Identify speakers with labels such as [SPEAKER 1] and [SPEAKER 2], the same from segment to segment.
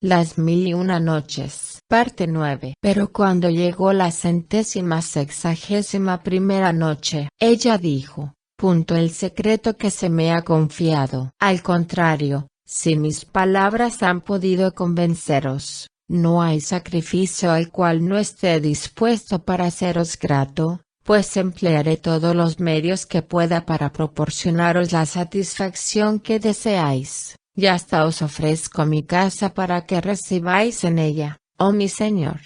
[SPEAKER 1] Las 1001 noches. Parte 9. Pero cuando llegó la 161ª noche, ella dijo: el secreto que se me ha confiado. Al contrario, si mis palabras han podido convenceros, no hay sacrificio al cual no esté dispuesto para haceros grato, pues emplearé todos los medios que pueda para proporcionaros la satisfacción que deseáis. Y hasta os ofrezco mi casa para que recibáis en ella, oh mi señor,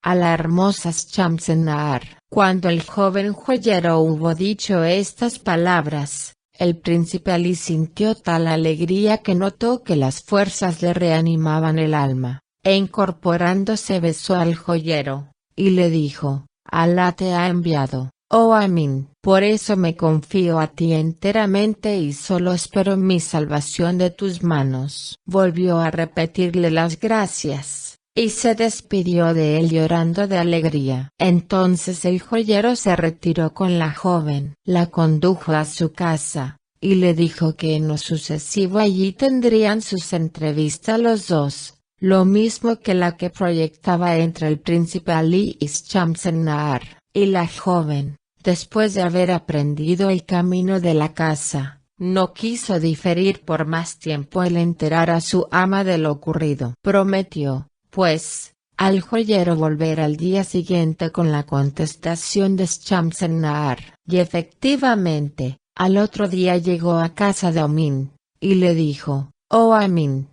[SPEAKER 1] a la hermosa Shamsen-Nahar. Cuando el joven joyero hubo dicho estas palabras, el príncipe Ali sintió tal alegría que notó que las fuerzas le reanimaban el alma, e incorporándose besó al joyero, y le dijo: Alá te ha enviado, oh Amin. Por eso me confío a ti enteramente y solo espero mi salvación de tus manos. Volvió a repetirle las gracias, y se despidió de él llorando de alegría. Entonces el joyero se retiró con la joven, la condujo a su casa, y le dijo que en lo sucesivo allí tendrían sus entrevistas los dos, lo mismo que la que proyectaba entre el príncipe Ali y Shamsen-Nahar. Y la joven, después de haber aprendido el camino de la casa, no quiso diferir por más tiempo el enterar a su ama de lo ocurrido. Prometió, pues, al joyero volver al día siguiente con la contestación de Shamsen-Nahar. Y efectivamente, al otro día llegó a casa de Amin, y le dijo: Oh Amin,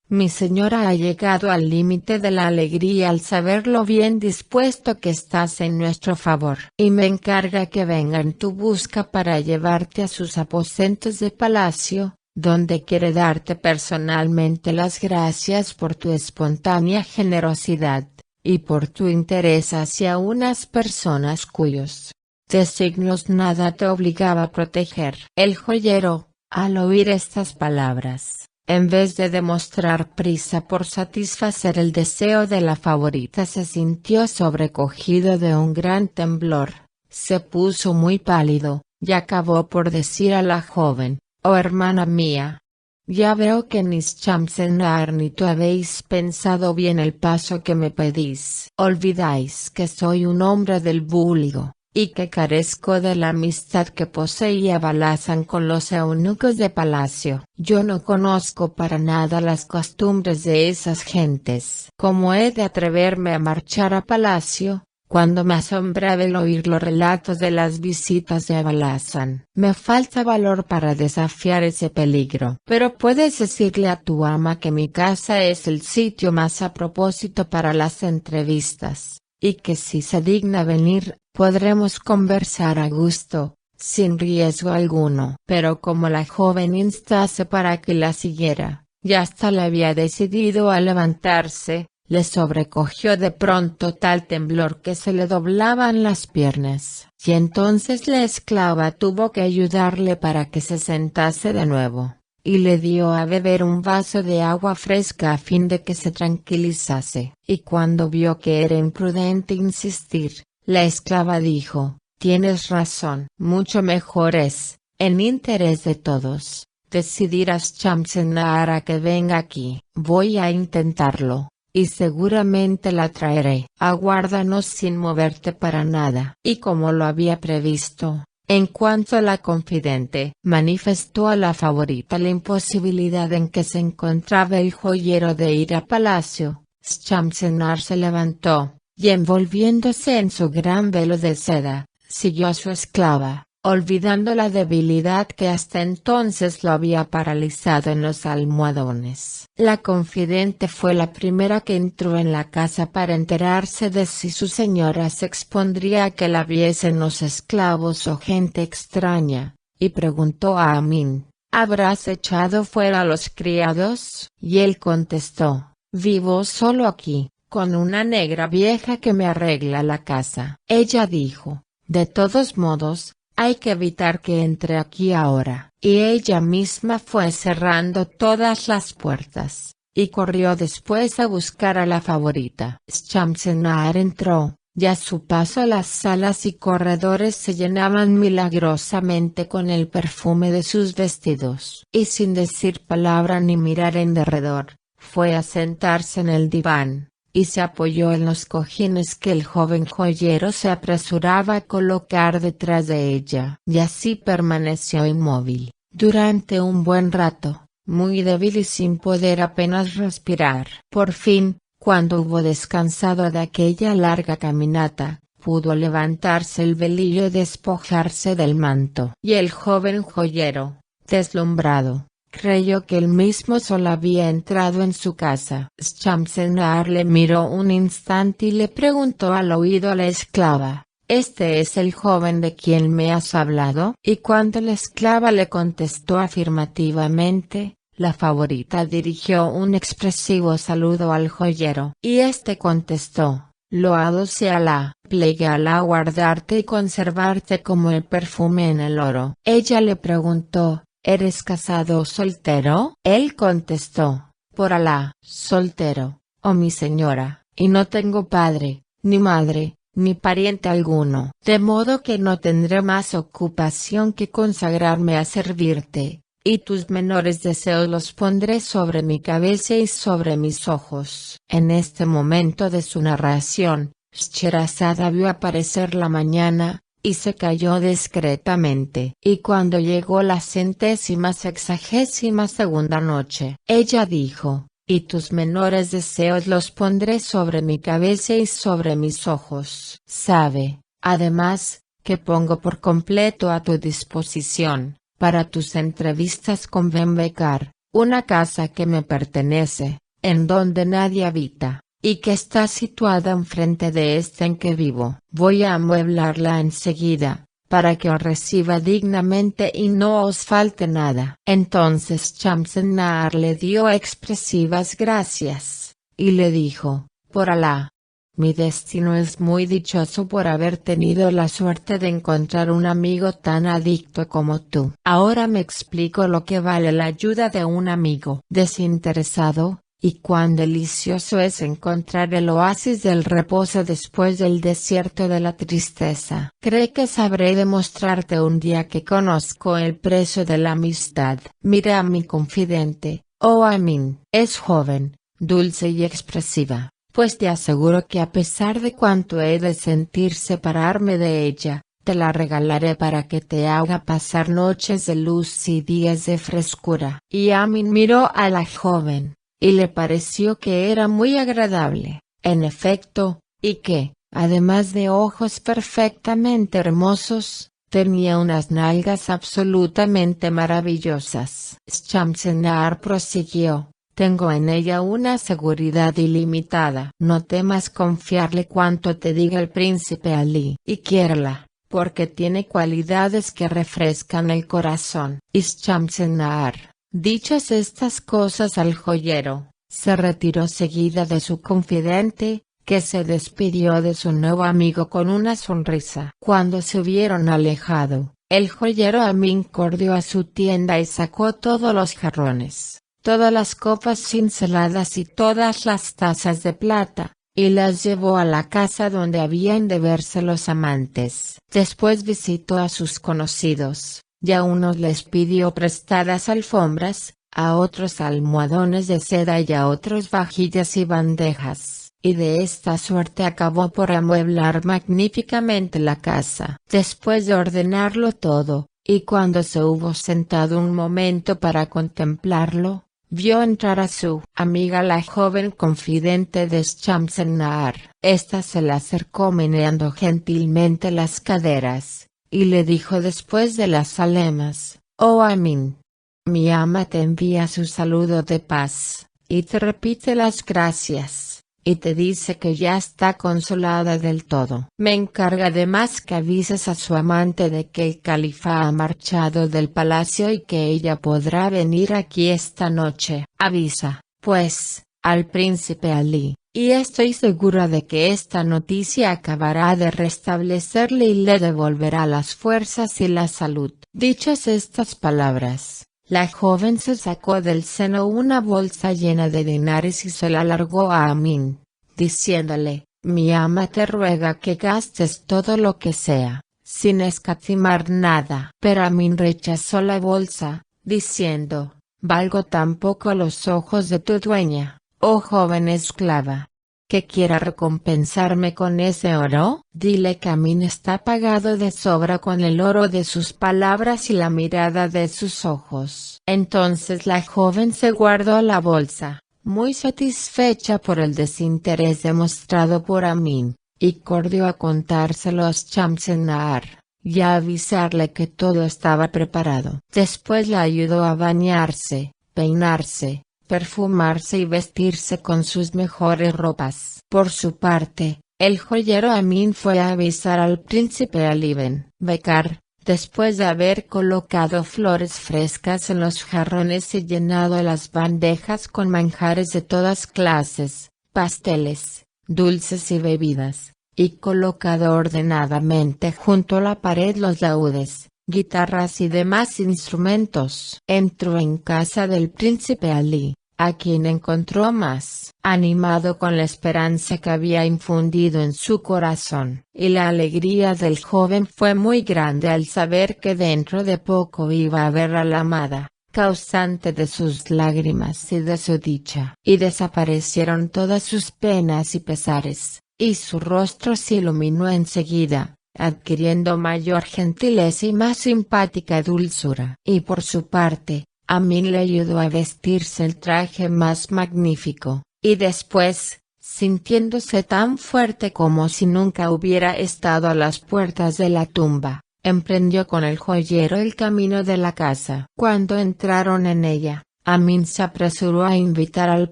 [SPEAKER 1] mi señora ha llegado al límite de la alegría al saber lo bien dispuesto que estás en nuestro favor, y me encarga que venga en tu busca para llevarte a sus aposentos de palacio, donde quiere darte personalmente las gracias por tu espontánea generosidad, y por tu interés hacia unas personas cuyos designios nada te obligaba a proteger. El joyero, al oír estas palabras, en vez de demostrar prisa por satisfacer el deseo de la favorita, se sintió sobrecogido de un gran temblor, se puso muy pálido, y acabó por decir a la joven: Oh hermana mía, ya veo que ni Shamsen-Nahar ni tú habéis pensado bien el paso que me pedís. Olvidáis que soy un hombre del vulgo, y que carezco de la amistad que poseía Balazan con los eunucos de palacio. Yo no conozco para nada las costumbres de esas gentes. ¿Cómo he de atreverme a marchar a palacio, cuando me asombraba el oír los relatos de las visitas de Balazan? Me falta valor para desafiar ese peligro. Pero puedes decirle a tu ama que mi casa es el sitio más a propósito para las entrevistas, y que si se digna venir, podremos conversar a gusto, sin riesgo alguno. Pero como la joven instase para que la siguiera, y hasta le había decidido a levantarse, le sobrecogió de pronto tal temblor que se le doblaban las piernas. Y entonces la esclava tuvo que ayudarle para que se sentase de nuevo, y le dio a beber un vaso de agua fresca a fin de que se tranquilizase. Y cuando vio que era imprudente insistir, la esclava dijo: Tienes razón. Mucho mejor es, en interés de todos, decidir a Shamsen-Nahar a que venga aquí. Voy a intentarlo, y seguramente la traeré. Aguárdanos sin moverte para nada. Y como lo había previsto, en cuanto la confidente manifestó a la favorita la imposibilidad en que se encontraba el joyero de ir a palacio, Shamsen-Nahar se levantó, y envolviéndose en su gran velo de seda, siguió a su esclava, olvidando la debilidad que hasta entonces lo había paralizado en los almohadones. La confidente fue la primera que entró en la casa para enterarse de si su señora se expondría a que la viesen los esclavos o gente extraña, y preguntó a Amin: ¿Habrás echado fuera a los criados? Y él contestó: Vivo solo aquí, con una negra vieja que me arregla la casa. Ella dijo: De todos modos, hay que evitar que entre aquí ahora. Y ella misma fue cerrando todas las puertas, y corrió después a buscar a la favorita. Shamsen-Nahar entró, y a su paso las salas y corredores se llenaban milagrosamente con el perfume de sus vestidos. Y sin decir palabra ni mirar en derredor, fue a sentarse en el diván, y se apoyó en los cojines que el joven joyero se apresuraba a colocar detrás de ella. Y así permaneció inmóvil, durante un buen rato, muy débil y sin poder apenas respirar. Por fin, cuando hubo descansado de aquella larga caminata, pudo levantarse el velillo y despojarse del manto. Y el joven joyero, deslumbrado, creyó que el mismo sol había entrado en su casa. Shamsen-Nahar le miró un instante y le preguntó al oído a la esclava: ¿Este es el joven de quien me has hablado? Y cuando la esclava le contestó afirmativamente, la favorita dirigió un expresivo saludo al joyero. Y este contestó: Loado sea Alá, plegue a Alá guardarte y conservarte como el perfume en el oro. Ella le preguntó: ¿Eres casado o soltero? Él contestó: Por Alá, soltero, oh mi señora, y no tengo padre, ni madre, ni pariente alguno. De modo que no tendré más ocupación que consagrarme a servirte, y tus menores deseos los pondré sobre mi cabeza y sobre mis ojos. En este momento de su narración, Scheherazade vio aparecer la mañana, y se calló discretamente. Y cuando llegó la 162ª noche, ella dijo: Y tus menores deseos los pondré sobre mi cabeza y sobre mis ojos. Sabe, además, que pongo por completo a tu disposición, para tus entrevistas con Ben-Becar, una casa que me pertenece, en donde nadie habita, y que está situada enfrente de este en que vivo. Voy a amueblarla enseguida, para que os reciba dignamente y no os falte nada. Entonces Shamsen-Nahar le dio expresivas gracias, y le dijo: Por Alá, mi destino es muy dichoso por haber tenido la suerte de encontrar un amigo tan adicto como tú. Ahora me explico lo que vale la ayuda de un amigo desinteresado, y cuán delicioso es encontrar el oasis del reposo después del desierto de la tristeza. Cree que sabré demostrarte un día que conozco el precio de la amistad. Mira a mi confidente, oh Amin. Es joven, dulce y expresiva, pues te aseguro que a pesar de cuánto he de sentir separarme de ella, te la regalaré para que te haga pasar noches de luz y días de frescura. Y Amin miró a la joven, y le pareció que era muy agradable, en efecto, y que, además de ojos perfectamente hermosos, tenía unas nalgas absolutamente maravillosas. Shamsen-Nahar prosiguió: Tengo en ella una seguridad ilimitada. No temas confiarle cuanto te diga el príncipe Alí, y quiérela, porque tiene cualidades que refrescan el corazón. Y Shamsen-Nahar, dichas estas cosas al joyero, se retiró seguida de su confidente, que se despidió de su nuevo amigo con una sonrisa. Cuando se hubieron alejado, el joyero Amin corrió a su tienda y sacó todos los jarrones, todas las copas cinceladas y todas las tazas de plata, y las llevó a la casa donde habían de verse los amantes. Después visitó a sus conocidos, y a unos les pidió prestadas alfombras, a otros almohadones de seda y a otros vajillas y bandejas, y de esta suerte acabó por amueblar magníficamente la casa. Después de ordenarlo todo, y cuando se hubo sentado un momento para contemplarlo, vio entrar a su amiga la joven confidente de Shamsen-Nahar. Esta se le acercó meneando gentilmente las caderas, y le dijo después de las alemas: Oh Amin, mi ama te envía su saludo de paz, y te repite las gracias, y te dice que ya está consolada del todo. Me encarga además que avises a su amante de que el califa ha marchado del palacio y que ella podrá venir aquí esta noche. Avisa, pues, al príncipe Alí, y estoy segura de que esta noticia acabará de restablecerle y le devolverá las fuerzas y la salud. Dichas estas palabras, la joven se sacó del seno una bolsa llena de dinares y se la largó a Amin, diciéndole: Mi ama te ruega que gastes todo lo que sea, sin escatimar nada. Pero Amin rechazó la bolsa, diciendo: ¿Valgo tampoco los ojos de tu dueña, oh joven esclava? ¿Que quiera recompensarme con ese oro? Dile que Amín está pagado de sobra con el oro de sus palabras y la mirada de sus ojos. Entonces la joven se guardó la bolsa, muy satisfecha por el desinterés demostrado por Amín, y corrió a contárselo a Shamsen-Nahar, y a avisarle que todo estaba preparado. Después le ayudó a bañarse, peinarse, perfumarse y vestirse con sus mejores ropas. Por su parte, el joyero Amín fue a avisar al príncipe Ali Ibn Bekar, después de haber colocado flores frescas en los jarrones y llenado las bandejas con manjares de todas clases, pasteles, dulces y bebidas, y colocado ordenadamente junto a la pared los laúdes, guitarras y demás instrumentos. Entró en casa del príncipe Ali, a quien encontró más animado con la esperanza que había infundido en su corazón, y la alegría del joven fue muy grande al saber que dentro de poco iba a ver a la amada, causante de sus lágrimas y de su dicha. Y desaparecieron todas sus penas y pesares, y su rostro se iluminó enseguida, adquiriendo mayor gentileza y más simpática dulzura. Y por su parte, Amín le ayudó a vestirse el traje más magnífico, y después, sintiéndose tan fuerte como si nunca hubiera estado a las puertas de la tumba, emprendió con el joyero el camino de la casa. Cuando entraron en ella, Amín se apresuró a invitar al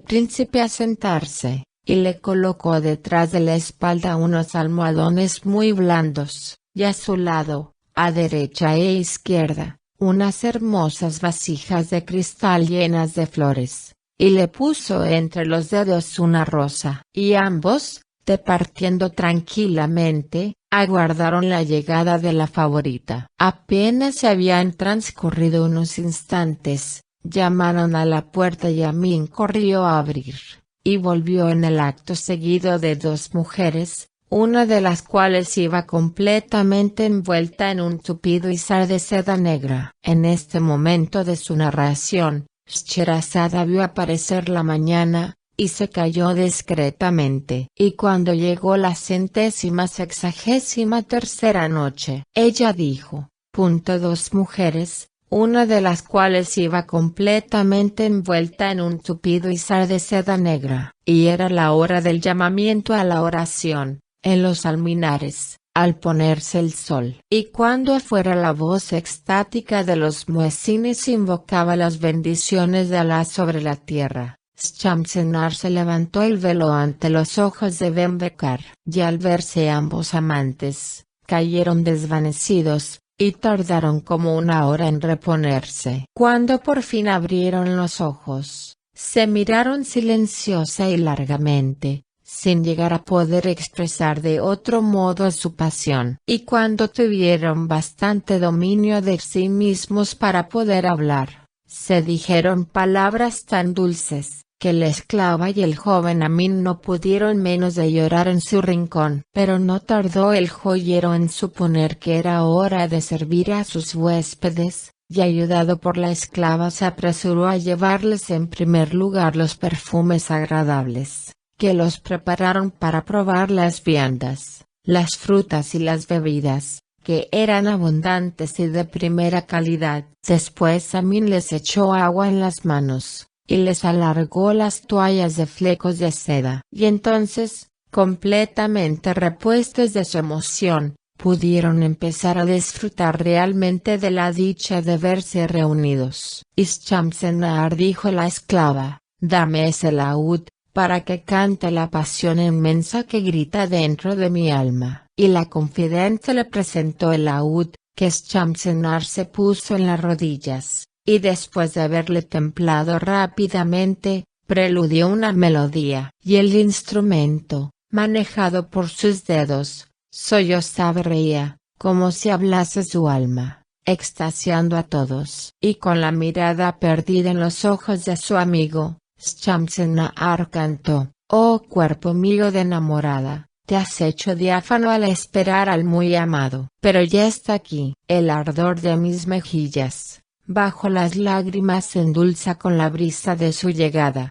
[SPEAKER 1] príncipe a sentarse, y le colocó detrás de la espalda unos almohadones muy blandos, y a su lado, a derecha e izquierda, unas hermosas vasijas de cristal llenas de flores, y le puso entre los dedos una rosa. Y ambos, departiendo tranquilamente, aguardaron la llegada de la favorita. Apenas se habían transcurrido unos instantes, llamaron a la puerta y Amín corrió a abrir, y volvió en el acto seguido de dos mujeres, una de las cuales iba completamente envuelta en un tupido izar de seda negra. En este momento de su narración, Scheherazade vio aparecer la mañana, y se calló discretamente. Y cuando llegó la 163ª noche, ella dijo, dos mujeres, una de las cuales iba completamente envuelta en un tupido izar de seda negra, y era la hora del llamamiento a la oración, en los alminares, al ponerse el sol. Y cuando afuera la voz extática de los muezines invocaba las bendiciones de Alá sobre la tierra, Shamsen-Nahar se levantó el velo ante los ojos de Ibn Bekar, y al verse ambos amantes, cayeron desvanecidos, y tardaron como una hora en reponerse. Cuando por fin abrieron los ojos, se miraron silenciosa y largamente, sin llegar a poder expresar de otro modo su pasión. Y cuando tuvieron bastante dominio de sí mismos para poder hablar, se dijeron palabras tan dulces, que la esclava y el joven Amín no pudieron menos de llorar en su rincón. Pero no tardó el joyero en suponer que era hora de servir a sus huéspedes, y ayudado por la esclava se apresuró a llevarles en primer lugar los perfumes agradables, que los prepararon para probar las viandas, las frutas y las bebidas, que eran abundantes y de primera calidad. Después Amín les echó agua en las manos, y les alargó las toallas de flecos de seda. Y entonces, completamente repuestos de su emoción, pudieron empezar a disfrutar realmente de la dicha de verse reunidos. Y Shamsen-Nahar dijo a la esclava, «Dame ese laúd, para que cante la pasión inmensa que grita dentro de mi alma». Y la confidente le presentó el laúd, que Shamsen-Nahar se puso en las rodillas, y después de haberle templado rápidamente, preludió una melodía. Y el instrumento, manejado por sus dedos, sollozaba y reía, como si hablase su alma, extasiando a todos. Y con la mirada perdida en los ojos de su amigo, Shamsen-Nahar cantó, «Oh cuerpo mío de enamorada, te has hecho diáfano al esperar al muy amado. Pero ya está aquí, el ardor de mis mejillas, bajo las lágrimas se endulza con la brisa de su llegada.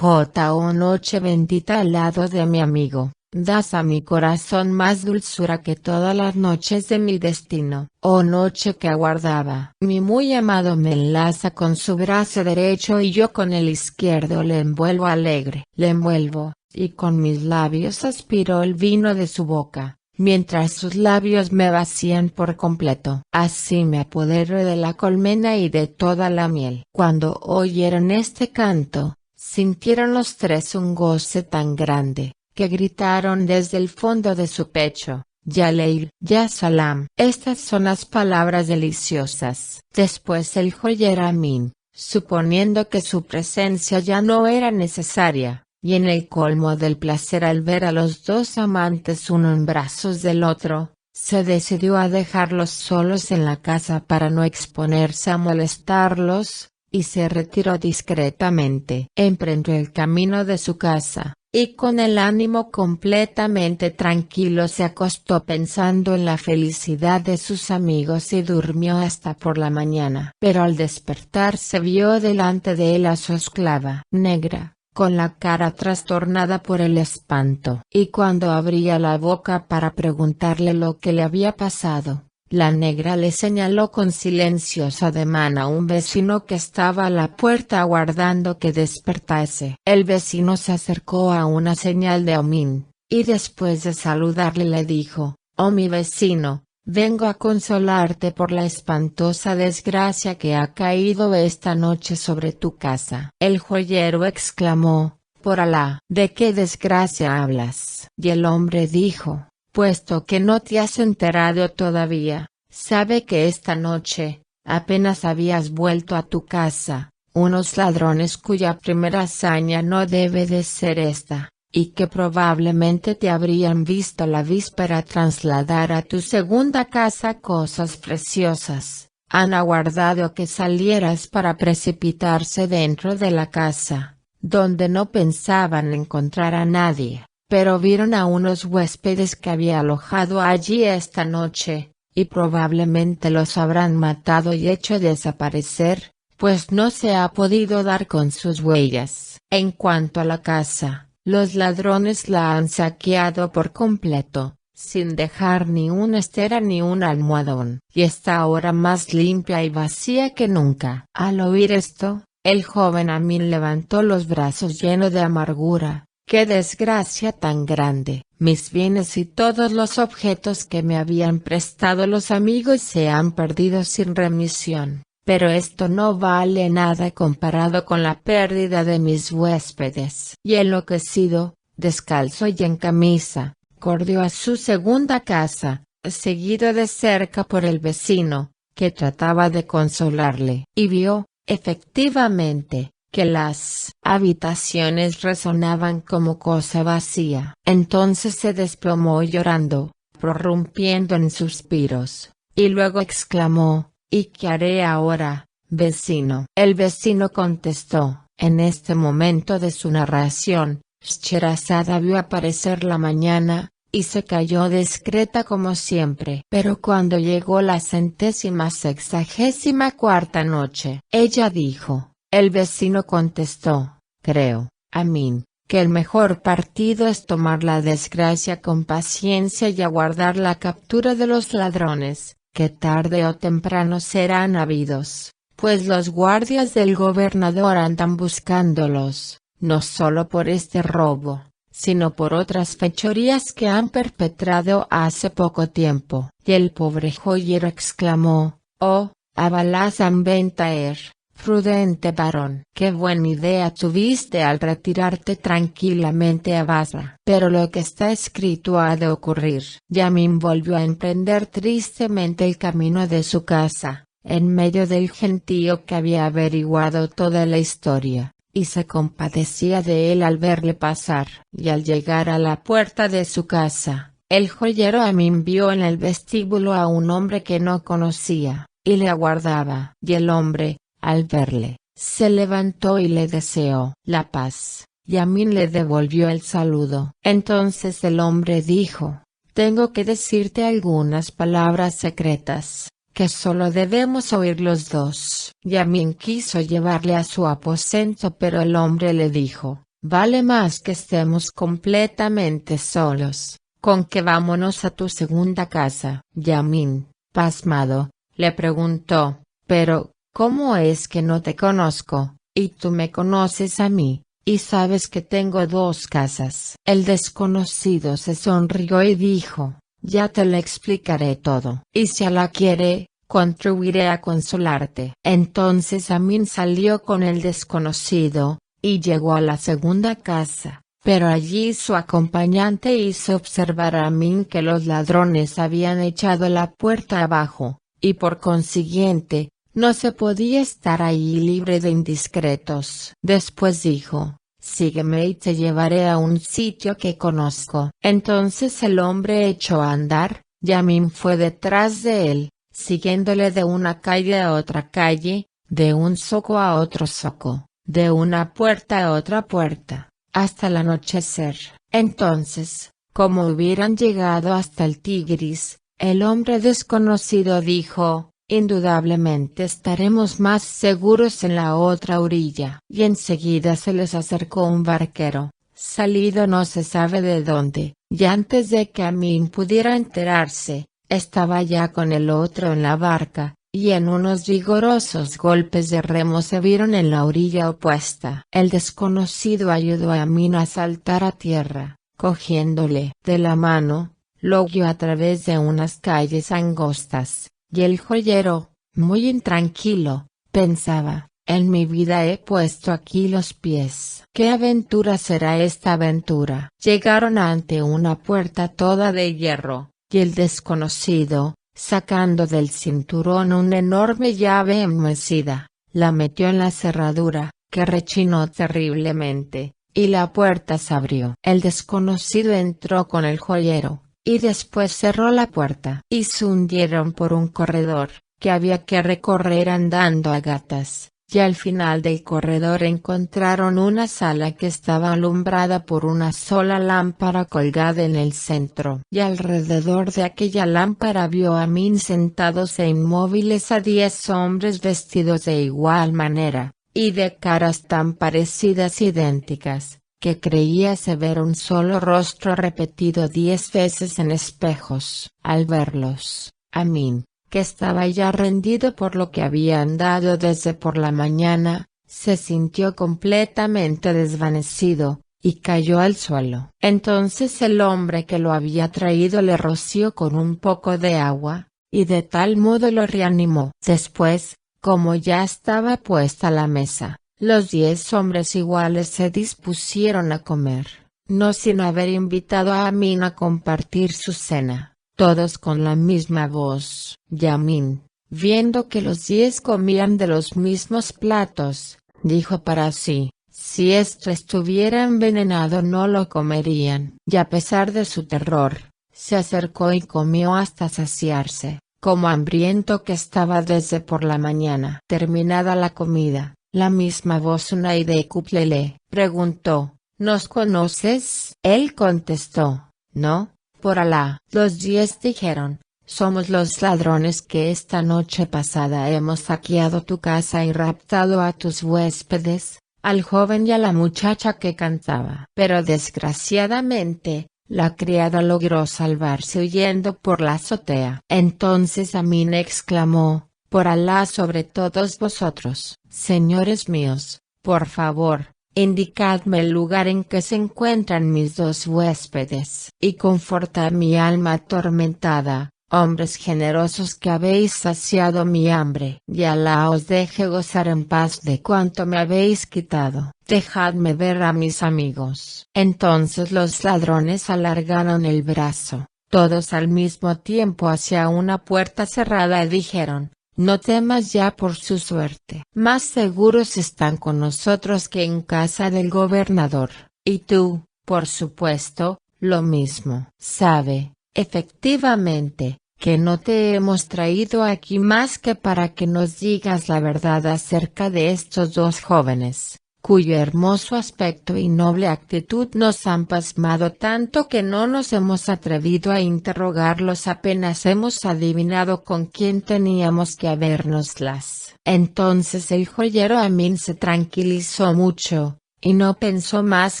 [SPEAKER 1] Oh noche bendita al lado de mi amigo, das a mi corazón más dulzura que todas las noches de mi destino. Oh noche que aguardaba. Mi muy amado me enlaza con su brazo derecho y yo con el izquierdo le envuelvo alegre. Le envuelvo, y con mis labios aspiro el vino de su boca, mientras sus labios me vacían por completo. Así me apodero de la colmena y de toda la miel. Cuando oyeron este canto, sintieron los tres un goce tan grande, que gritaron desde el fondo de su pecho: Ya Leil, Ya Salam. Estas son las palabras deliciosas. Después el joyero Amin, suponiendo que su presencia ya no era necesaria, y en el colmo del placer al ver a los dos amantes uno en brazos del otro, se decidió a dejarlos solos en la casa para no exponerse a molestarlos, y se retiró discretamente. Emprendió el camino de su casa, y con el ánimo completamente tranquilo se acostó pensando en la felicidad de sus amigos y durmió hasta por la mañana. Pero al despertar se vio delante de él a su esclava negra, con la cara trastornada por el espanto. Y cuando abría la boca para preguntarle lo que le había pasado, la negra le señaló con silencioso ademán a un vecino que estaba a la puerta aguardando que despertase. El vecino se acercó a una señal de Amin, y después de saludarle le dijo: Oh mi vecino, vengo a consolarte por la espantosa desgracia que ha caído esta noche sobre tu casa. El joyero exclamó: Por Alá, ¿de qué desgracia hablas? Y el hombre dijo: Puesto que no te has enterado todavía, sabe que esta noche, apenas habías vuelto a tu casa, unos ladrones cuya primera hazaña no debe de ser esta, y que probablemente te habrían visto la víspera trasladar a tu segunda casa cosas preciosas, han aguardado que salieras para precipitarse dentro de la casa, donde no pensaban encontrar a nadie, pero vieron a unos huéspedes que había alojado allí esta noche, y probablemente los habrán matado y hecho desaparecer, pues no se ha podido dar con sus huellas. En cuanto a la casa, los ladrones la han saqueado por completo, sin dejar ni una estera ni un almohadón, y está ahora más limpia y vacía que nunca. Al oír esto, el joven Amin levantó los brazos lleno de amargura. ¡Qué desgracia tan grande! Mis bienes y todos los objetos que me habían prestado los amigos se han perdido sin remisión, pero esto no vale nada comparado con la pérdida de mis huéspedes. Y enloquecido, descalzo y en camisa, corrió a su segunda casa, seguido de cerca por el vecino, que trataba de consolarle, y vio, efectivamente, que las habitaciones resonaban como cosa vacía. Entonces se desplomó llorando, prorrumpiendo en suspiros, y luego exclamó: ¿Y qué haré ahora, vecino? El vecino contestó: En este momento de su narración, Scheherazade vio aparecer la mañana, y se calló discreta como siempre. Pero cuando llegó la 164ª noche, ella dijo. El vecino contestó: Creo, Amin, que el mejor partido es tomar la desgracia con paciencia y aguardar la captura de los ladrones, que tarde o temprano serán habidos, pues los guardias del gobernador andan buscándolos, no solo por este robo, sino por otras fechorías que han perpetrado hace poco tiempo. Y el pobre joyero exclamó: Oh, Abalazam ben Taher, prudente varón, qué buena idea tuviste al retirarte tranquilamente a Basra. Pero lo que está escrito ha de ocurrir. Yamin volvió a emprender tristemente el camino de su casa, en medio del gentío que había averiguado toda la historia, y se compadecía de él al verle pasar. Y al llegar a la puerta de su casa, el joyero Amin vio en el vestíbulo a un hombre que no conocía, y le aguardaba. Y el hombre, al verle, se levantó y le deseó la paz, y Amin le devolvió el saludo. Entonces el hombre dijo: Tengo que decirte algunas palabras secretas, que solo debemos oír los dos. Yamin quiso llevarle a su aposento, pero el hombre le dijo: vale más que estemos completamente solos, con que vámonos a tu segunda casa. Yamin, pasmado, le preguntó: pero, ¿cómo es que no te conozco, y tú me conoces a mí, y sabes que tengo dos casas? El desconocido se sonrió y dijo: ya te lo explicaré todo, y si Allah quiere, contribuiré a consolarte. Entonces Amin salió con el desconocido, y llegó a la segunda casa, pero allí su acompañante hizo observar a Amin que los ladrones habían echado la puerta abajo, y por consiguiente, no se podía estar ahí libre de indiscretos. Después dijo: sígueme y te llevaré a un sitio que conozco. Entonces el hombre echó a andar, y Amin fue detrás de él, siguiéndole de una calle a otra calle, de un zoco a otro zoco, de una puerta a otra puerta, hasta el anochecer. Entonces, como hubieran llegado hasta el Tigris, el hombre desconocido dijo: indudablemente estaremos más seguros en la otra orilla. Y enseguida se les acercó un barquero, salido no se sabe de dónde, y antes de que Amin pudiera enterarse, estaba ya con el otro en la barca, y en unos vigorosos golpes de remo se vieron en la orilla opuesta. El desconocido ayudó a Amin a saltar a tierra, cogiéndole de la mano, lo guió a través de unas calles angostas. Y el joyero, muy intranquilo, pensaba: en mi vida he puesto aquí los pies. ¿Qué aventura será esta aventura? Llegaron ante una puerta toda de hierro, y el desconocido, sacando del cinturón una enorme llave enmohecida, la metió en la cerradura, que rechinó terriblemente, y la puerta se abrió. El desconocido entró con el joyero, y después cerró la puerta, y se hundieron por un corredor, que había que recorrer andando a gatas, y al final del corredor encontraron una sala que estaba alumbrada por una sola lámpara colgada en el centro. Y alrededor de aquella lámpara vio a Amin sentados e inmóviles a 10 hombres vestidos de igual manera, y de caras tan parecidas idénticas, que creíase ver un solo rostro repetido 10 veces en espejos. Al verlos, Amin, que estaba ya rendido por lo que había andado desde por la mañana, se sintió completamente desvanecido, y cayó al suelo. Entonces el hombre que lo había traído le roció con un poco de agua, y de tal modo lo reanimó. Después, como ya estaba puesta la mesa, los 10 hombres iguales se dispusieron a comer, no sin haber invitado a Amin a compartir su cena, todos con la misma voz. Y Amin, viendo que los 10 comían de los mismos platos, dijo para sí: si esto estuviera envenenado no lo comerían. Y a pesar de su terror, se acercó y comió hasta saciarse, como hambriento que estaba desde por la mañana. Terminada la comida, la misma voz Unaide Couple le preguntó: ¿nos conoces? Él contestó: no, por Alá. Los 10 dijeron: somos los ladrones que esta noche pasada hemos saqueado tu casa y raptado a tus huéspedes, al joven y a la muchacha que cantaba. Pero desgraciadamente, la criada logró salvarse huyendo por la azotea. Entonces Amin exclamó: por Alá sobre todos vosotros, señores míos, por favor, indicadme el lugar en que se encuentran mis 2 huéspedes, y confortad mi alma atormentada, hombres generosos que habéis saciado mi hambre. Y Alá os deje gozar en paz de cuanto me habéis quitado. Dejadme ver a mis amigos. Entonces los ladrones alargaron el brazo, todos al mismo tiempo hacia una puerta cerrada y dijeron: no temas ya por su suerte. Más seguros están con nosotros que en casa del gobernador. Y tú, por supuesto, lo mismo. Sabe, efectivamente, que no te hemos traído aquí más que para que nos digas la verdad acerca de estos 2 jóvenes, cuyo hermoso aspecto y noble actitud nos han pasmado tanto que no nos hemos atrevido a interrogarlos apenas hemos adivinado con quién teníamos que habérnoslas. Entonces el joyero Amin se tranquilizó mucho, y no pensó más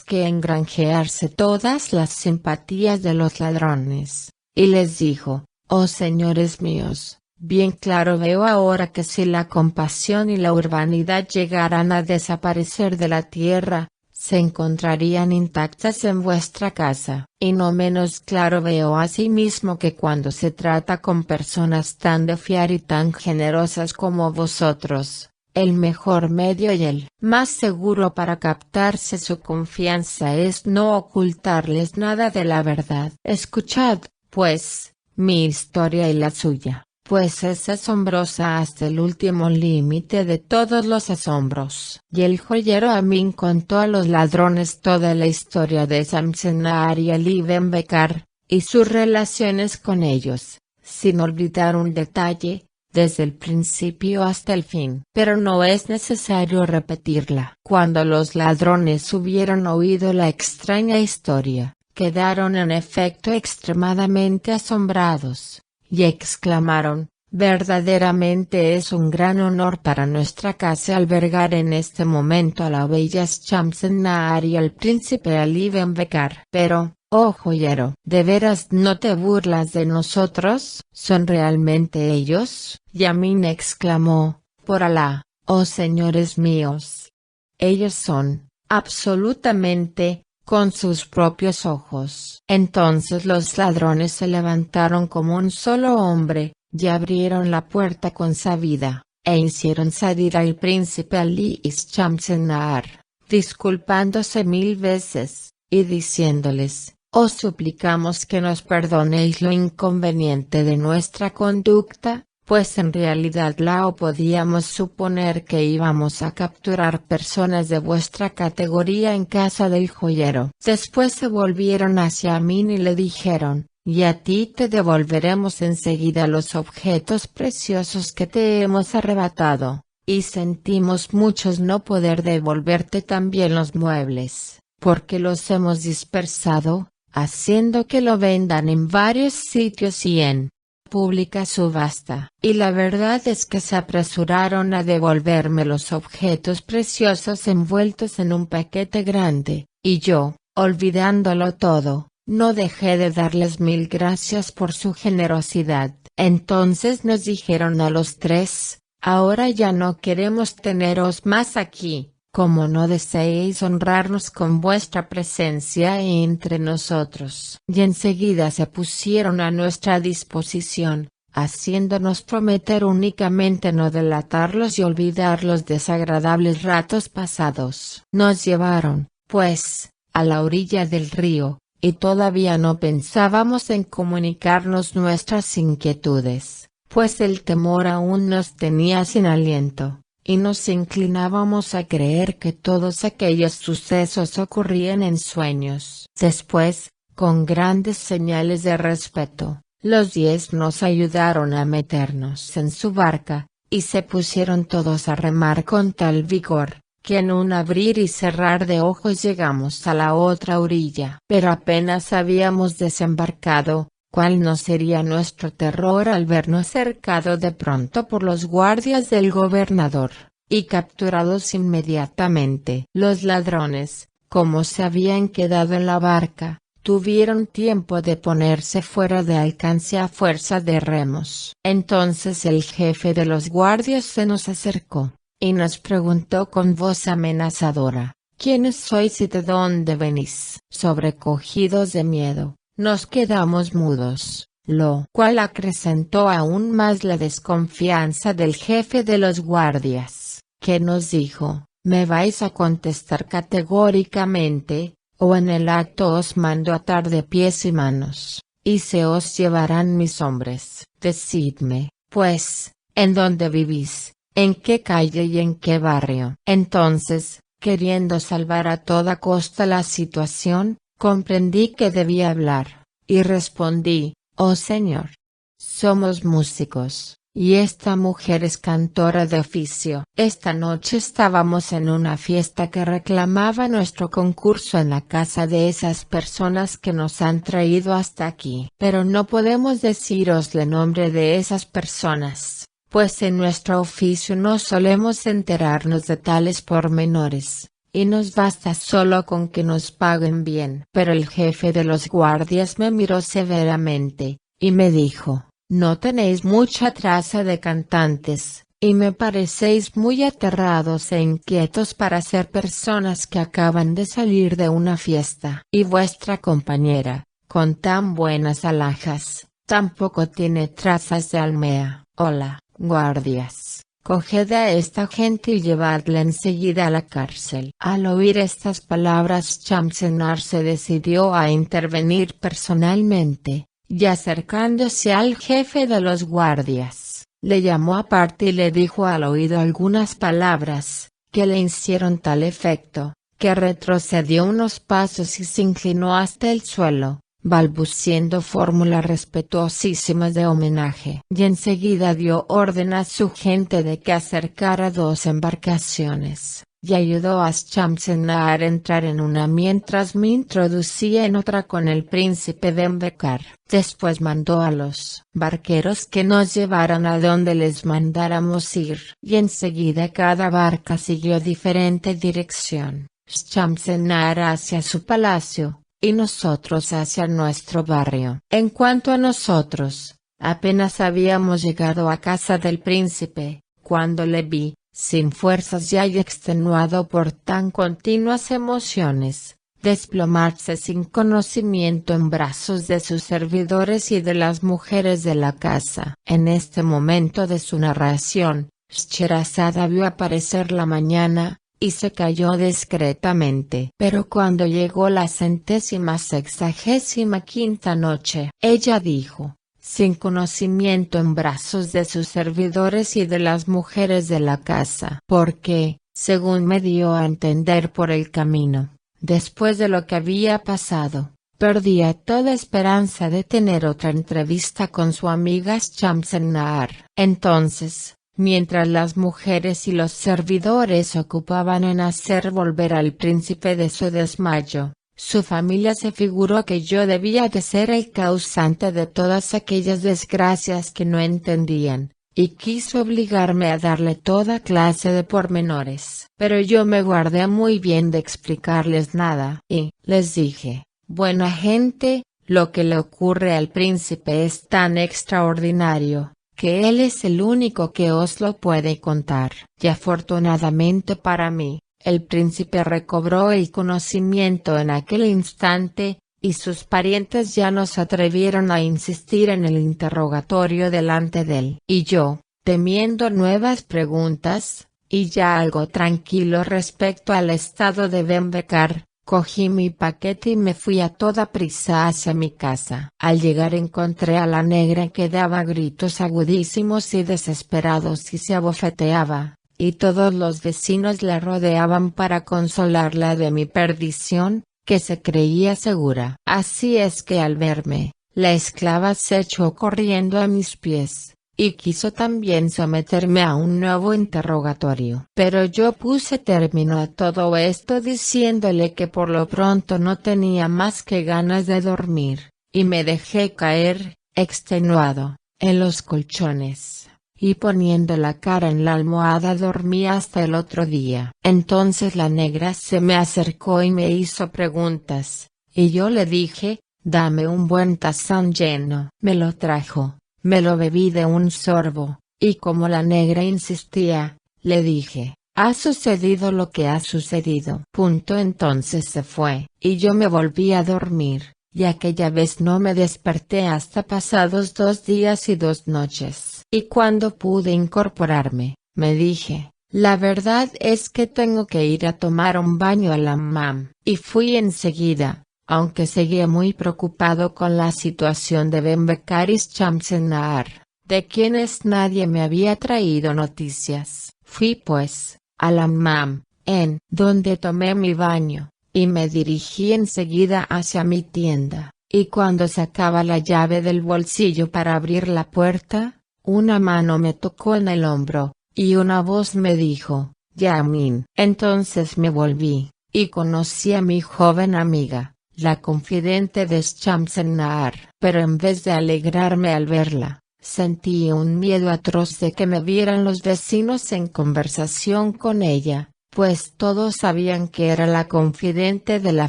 [SPEAKER 1] que en granjearse todas las simpatías de los ladrones, y les dijo: «Oh señores míos, bien claro veo ahora que si la compasión y la urbanidad llegaran a desaparecer de la tierra, se encontrarían intactas en vuestra casa. Y no menos claro veo asimismo que cuando se trata con personas tan de fiar y tan generosas como vosotros, el mejor medio y el más seguro para captarse su confianza es no ocultarles nada de la verdad. Escuchad, pues, mi historia y la suya, pues es asombrosa hasta el último límite de todos los asombros». Y el joyero Amin contó a los ladrones toda la historia de Samsenar y Ali Ben Becar, y sus relaciones con ellos, sin olvidar un detalle, desde el principio hasta el fin. Pero no es necesario repetirla. Cuando los ladrones hubieron oído la extraña historia, quedaron en efecto extremadamente asombrados, y exclamaron: «Verdaderamente es un gran honor para nuestra casa albergar en este momento a la bella Shamsen-Nahar y al príncipe Ali Ben Becar. Pero, oh joyero, ¿de veras no te burlas de nosotros? ¿Son realmente ellos?». Yamin exclamó: «Por Alá, oh señores míos. Ellos son, absolutamente, con sus propios ojos». Entonces los ladrones se levantaron como un solo hombre, y abrieron la puerta con sabida, e hicieron salir al príncipe Ali y Shamsen-Nahar, disculpándose 1000 veces, y diciéndoles: «Os suplicamos que nos perdonéis lo inconveniente de nuestra conducta, pues en realidad podíamos suponer que íbamos a capturar personas de vuestra categoría en casa del joyero». Después se volvieron hacia Amin y le dijeron: «Y a ti te devolveremos enseguida los objetos preciosos que te hemos arrebatado, y sentimos muchos no poder devolverte también los muebles, porque los hemos dispersado, haciendo que lo vendan en varios sitios y en pública subasta». Y la verdad es que se apresuraron a devolverme los objetos preciosos envueltos en un paquete grande, y yo, olvidándolo todo, no dejé de darles 1000 gracias por su generosidad. Entonces nos dijeron a los tres: «Ahora ya no queremos teneros más aquí, como no deseéis honrarnos con vuestra presencia entre nosotros». Y enseguida se pusieron a nuestra disposición, haciéndonos prometer únicamente no delatarlos y olvidar los desagradables ratos pasados. Nos llevaron, pues, a la orilla del río, y todavía no pensábamos en comunicarnos nuestras inquietudes, pues el temor aún nos tenía sin aliento, y nos inclinábamos a creer que todos aquellos sucesos ocurrían en sueños. Después, con grandes señales de respeto, los 10 nos ayudaron a meternos en su barca, y se pusieron todos a remar con tal vigor, que en un abrir y cerrar de ojos llegamos a la otra orilla. Pero apenas habíamos desembarcado, ¿cuál no sería nuestro terror al vernos cercado de pronto por los guardias del gobernador, y capturados inmediatamente? Los ladrones, como se habían quedado en la barca, tuvieron tiempo de ponerse fuera de alcance a fuerza de remos. Entonces el jefe de los guardias se nos acercó, y nos preguntó con voz amenazadora: «¿Quiénes sois y de dónde venís?». Sobrecogidos de miedo, nos quedamos mudos, lo cual acrecentó aún más la desconfianza del jefe de los guardias, que nos dijo: «Me vais a contestar categóricamente, o en el acto os mando atar de pies y manos, y se os llevarán mis hombres. Decidme, pues, ¿en dónde vivís? ¿En qué calle y en qué barrio?». Entonces, queriendo salvar a toda costa la situación, comprendí que debía hablar, y respondí: «Oh señor, somos músicos, y esta mujer es cantora de oficio. Esta noche estábamos en una fiesta que reclamaba nuestro concurso en la casa de esas personas que nos han traído hasta aquí. Pero no podemos deciros el nombre de esas personas, pues en nuestro oficio no solemos enterarnos de tales pormenores, y nos basta solo con que nos paguen bien. Pero el jefe de los guardias me miró severamente, y me dijo: no tenéis mucha traza de cantantes, y me parecéis muy aterrados e inquietos para ser personas que acaban de salir de una fiesta. Y vuestra compañera, con tan buenas alhajas, tampoco tiene trazas de almea. Hola, guardias, coged a esta gente y llevadla enseguida a la cárcel. Al oír estas palabras, Shamsenar se decidió a intervenir personalmente, y acercándose al jefe de los guardias, le llamó aparte y le dijo al oído algunas palabras, que le hicieron tal efecto, que retrocedió unos pasos y se inclinó hasta el suelo, balbuciendo fórmulas respetuosísimas de homenaje. Y enseguida dio orden a su gente de que acercara 2 embarcaciones, y ayudó a Shamsenar a entrar en una mientras me introducía en otra con el príncipe Benbecar. Después mandó a los barqueros que nos llevaran a donde les mandáramos ir, y enseguida cada barca siguió diferente dirección, Shamsenar hacia su palacio, y nosotros hacia nuestro barrio. En cuanto a nosotros, apenas habíamos llegado a casa del príncipe, cuando le vi, sin fuerzas ya y extenuado por tan continuas emociones, desplomarse sin conocimiento en brazos de sus servidores y de las mujeres de la casa. En este momento de su narración, Scheherazade vio aparecer la mañana, y se calló discretamente. Pero cuando llegó la 165ª noche, ella dijo, sin conocimiento en brazos de sus servidores y de las mujeres de la casa, porque, según me dio a entender por el camino, después de lo que había pasado, perdía toda esperanza de tener otra entrevista con su amiga Shamsenar. Entonces, mientras las mujeres y los servidores ocupaban en hacer volver al príncipe de su desmayo, su familia se figuró que yo debía de ser el causante de todas aquellas desgracias que no entendían, y quiso obligarme a darle toda clase de pormenores. Pero yo me guardé muy bien de explicarles nada, y les dije: buena gente, lo que le ocurre al príncipe es tan extraordinario, que él es el único que os lo puede contar. Y afortunadamente para mí, el príncipe recobró el conocimiento en aquel instante, y sus parientes ya no se atrevieron a insistir en el interrogatorio delante de él. Y yo, temiendo nuevas preguntas, y ya algo tranquilo respecto al estado de Benbecar, cogí mi paquete y me fui a toda prisa hacia mi casa. Al llegar encontré a la negra que daba gritos agudísimos y desesperados y se abofeteaba, y todos los vecinos la rodeaban para consolarla de mi perdición, que se creía segura. Así es que al verme, la esclava se echó corriendo a mis pies, y quiso también someterme a un nuevo interrogatorio. Pero yo puse término a todo esto diciéndole que por lo pronto no tenía más que ganas de dormir, y me dejé caer, extenuado, en los colchones, y poniendo la cara en la almohada dormí hasta el otro día. Entonces la negra se me acercó y me hizo preguntas, y yo le dije: dame un buen tazón lleno. Me lo trajo, me lo bebí de un sorbo, y como la negra insistía, le dije: ha sucedido lo que ha sucedido. Entonces se fue, y yo me volví a dormir, y aquella vez no me desperté hasta pasados 2 días y 2 noches. Y cuando pude incorporarme, me dije: la verdad es que tengo que ir a tomar un baño al hammam. Y fui enseguida, aunque seguía muy preocupado con la situación de Benbecar y Shamsenar, de quienes nadie me había traído noticias. Fui pues, al hammam, en donde tomé mi baño, y me dirigí enseguida hacia mi tienda, y cuando sacaba la llave del bolsillo para abrir la puerta, Una mano me tocó en el hombro, y una voz me dijo, Yamin. Entonces me volví, y conocí a mi joven amiga, la confidente de Shamsen-Nahar. Pero en vez de alegrarme al verla, sentí un miedo atroz de que me vieran los vecinos en conversación con ella, pues todos sabían que era la confidente de la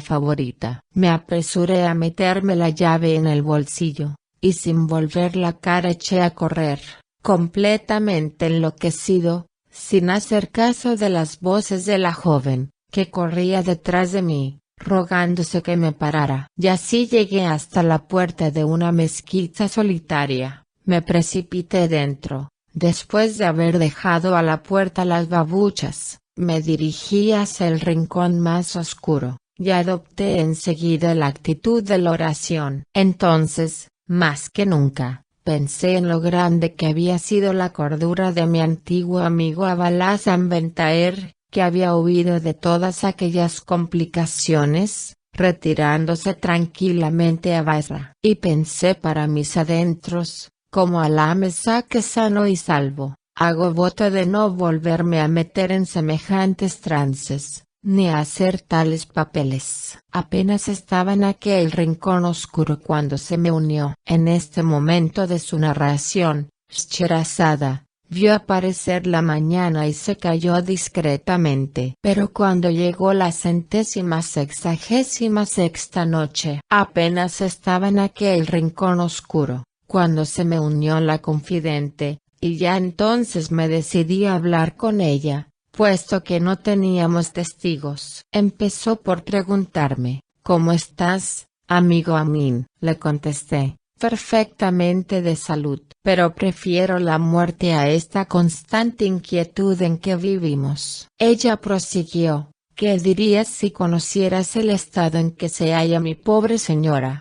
[SPEAKER 1] favorita. Me apresuré a meterme la llave en el bolsillo, y sin volver la cara eché a correr, completamente enloquecido, sin hacer caso de las voces de la joven, que corría detrás de mí, rogándose que me parara. Y así llegué hasta la puerta de una mezquita solitaria. Me precipité dentro. Después de haber dejado a la puerta las babuchas, me dirigí hacia el rincón más oscuro, y adopté enseguida la actitud de la oración. Entonces, más que nunca, pensé en lo grande que había sido la cordura de mi antiguo amigo Abalazan Bentaer, que había huido de todas aquellas complicaciones, retirándose tranquilamente a Basra. Y pensé para mis adentros, como Alá me saque sano y salvo, hago voto de no volverme a meter en semejantes trances, ni a hacer tales papeles. Apenas estaba en aquel rincón oscuro cuando se me unió. En este momento de su narración, Scheherazada vio aparecer la mañana y se calló discretamente. Pero cuando llegó la 166ª noche, apenas estaba en aquel rincón oscuro, cuando se me unió la confidente, y ya entonces me decidí a hablar con ella, puesto que no teníamos testigos. Empezó por preguntarme, ¿cómo estás, amigo Amin? Le contesté, perfectamente de salud, pero prefiero la muerte a esta constante inquietud en que vivimos. Ella prosiguió, ¿qué dirías si conocieras el estado en que se halla mi pobre señora?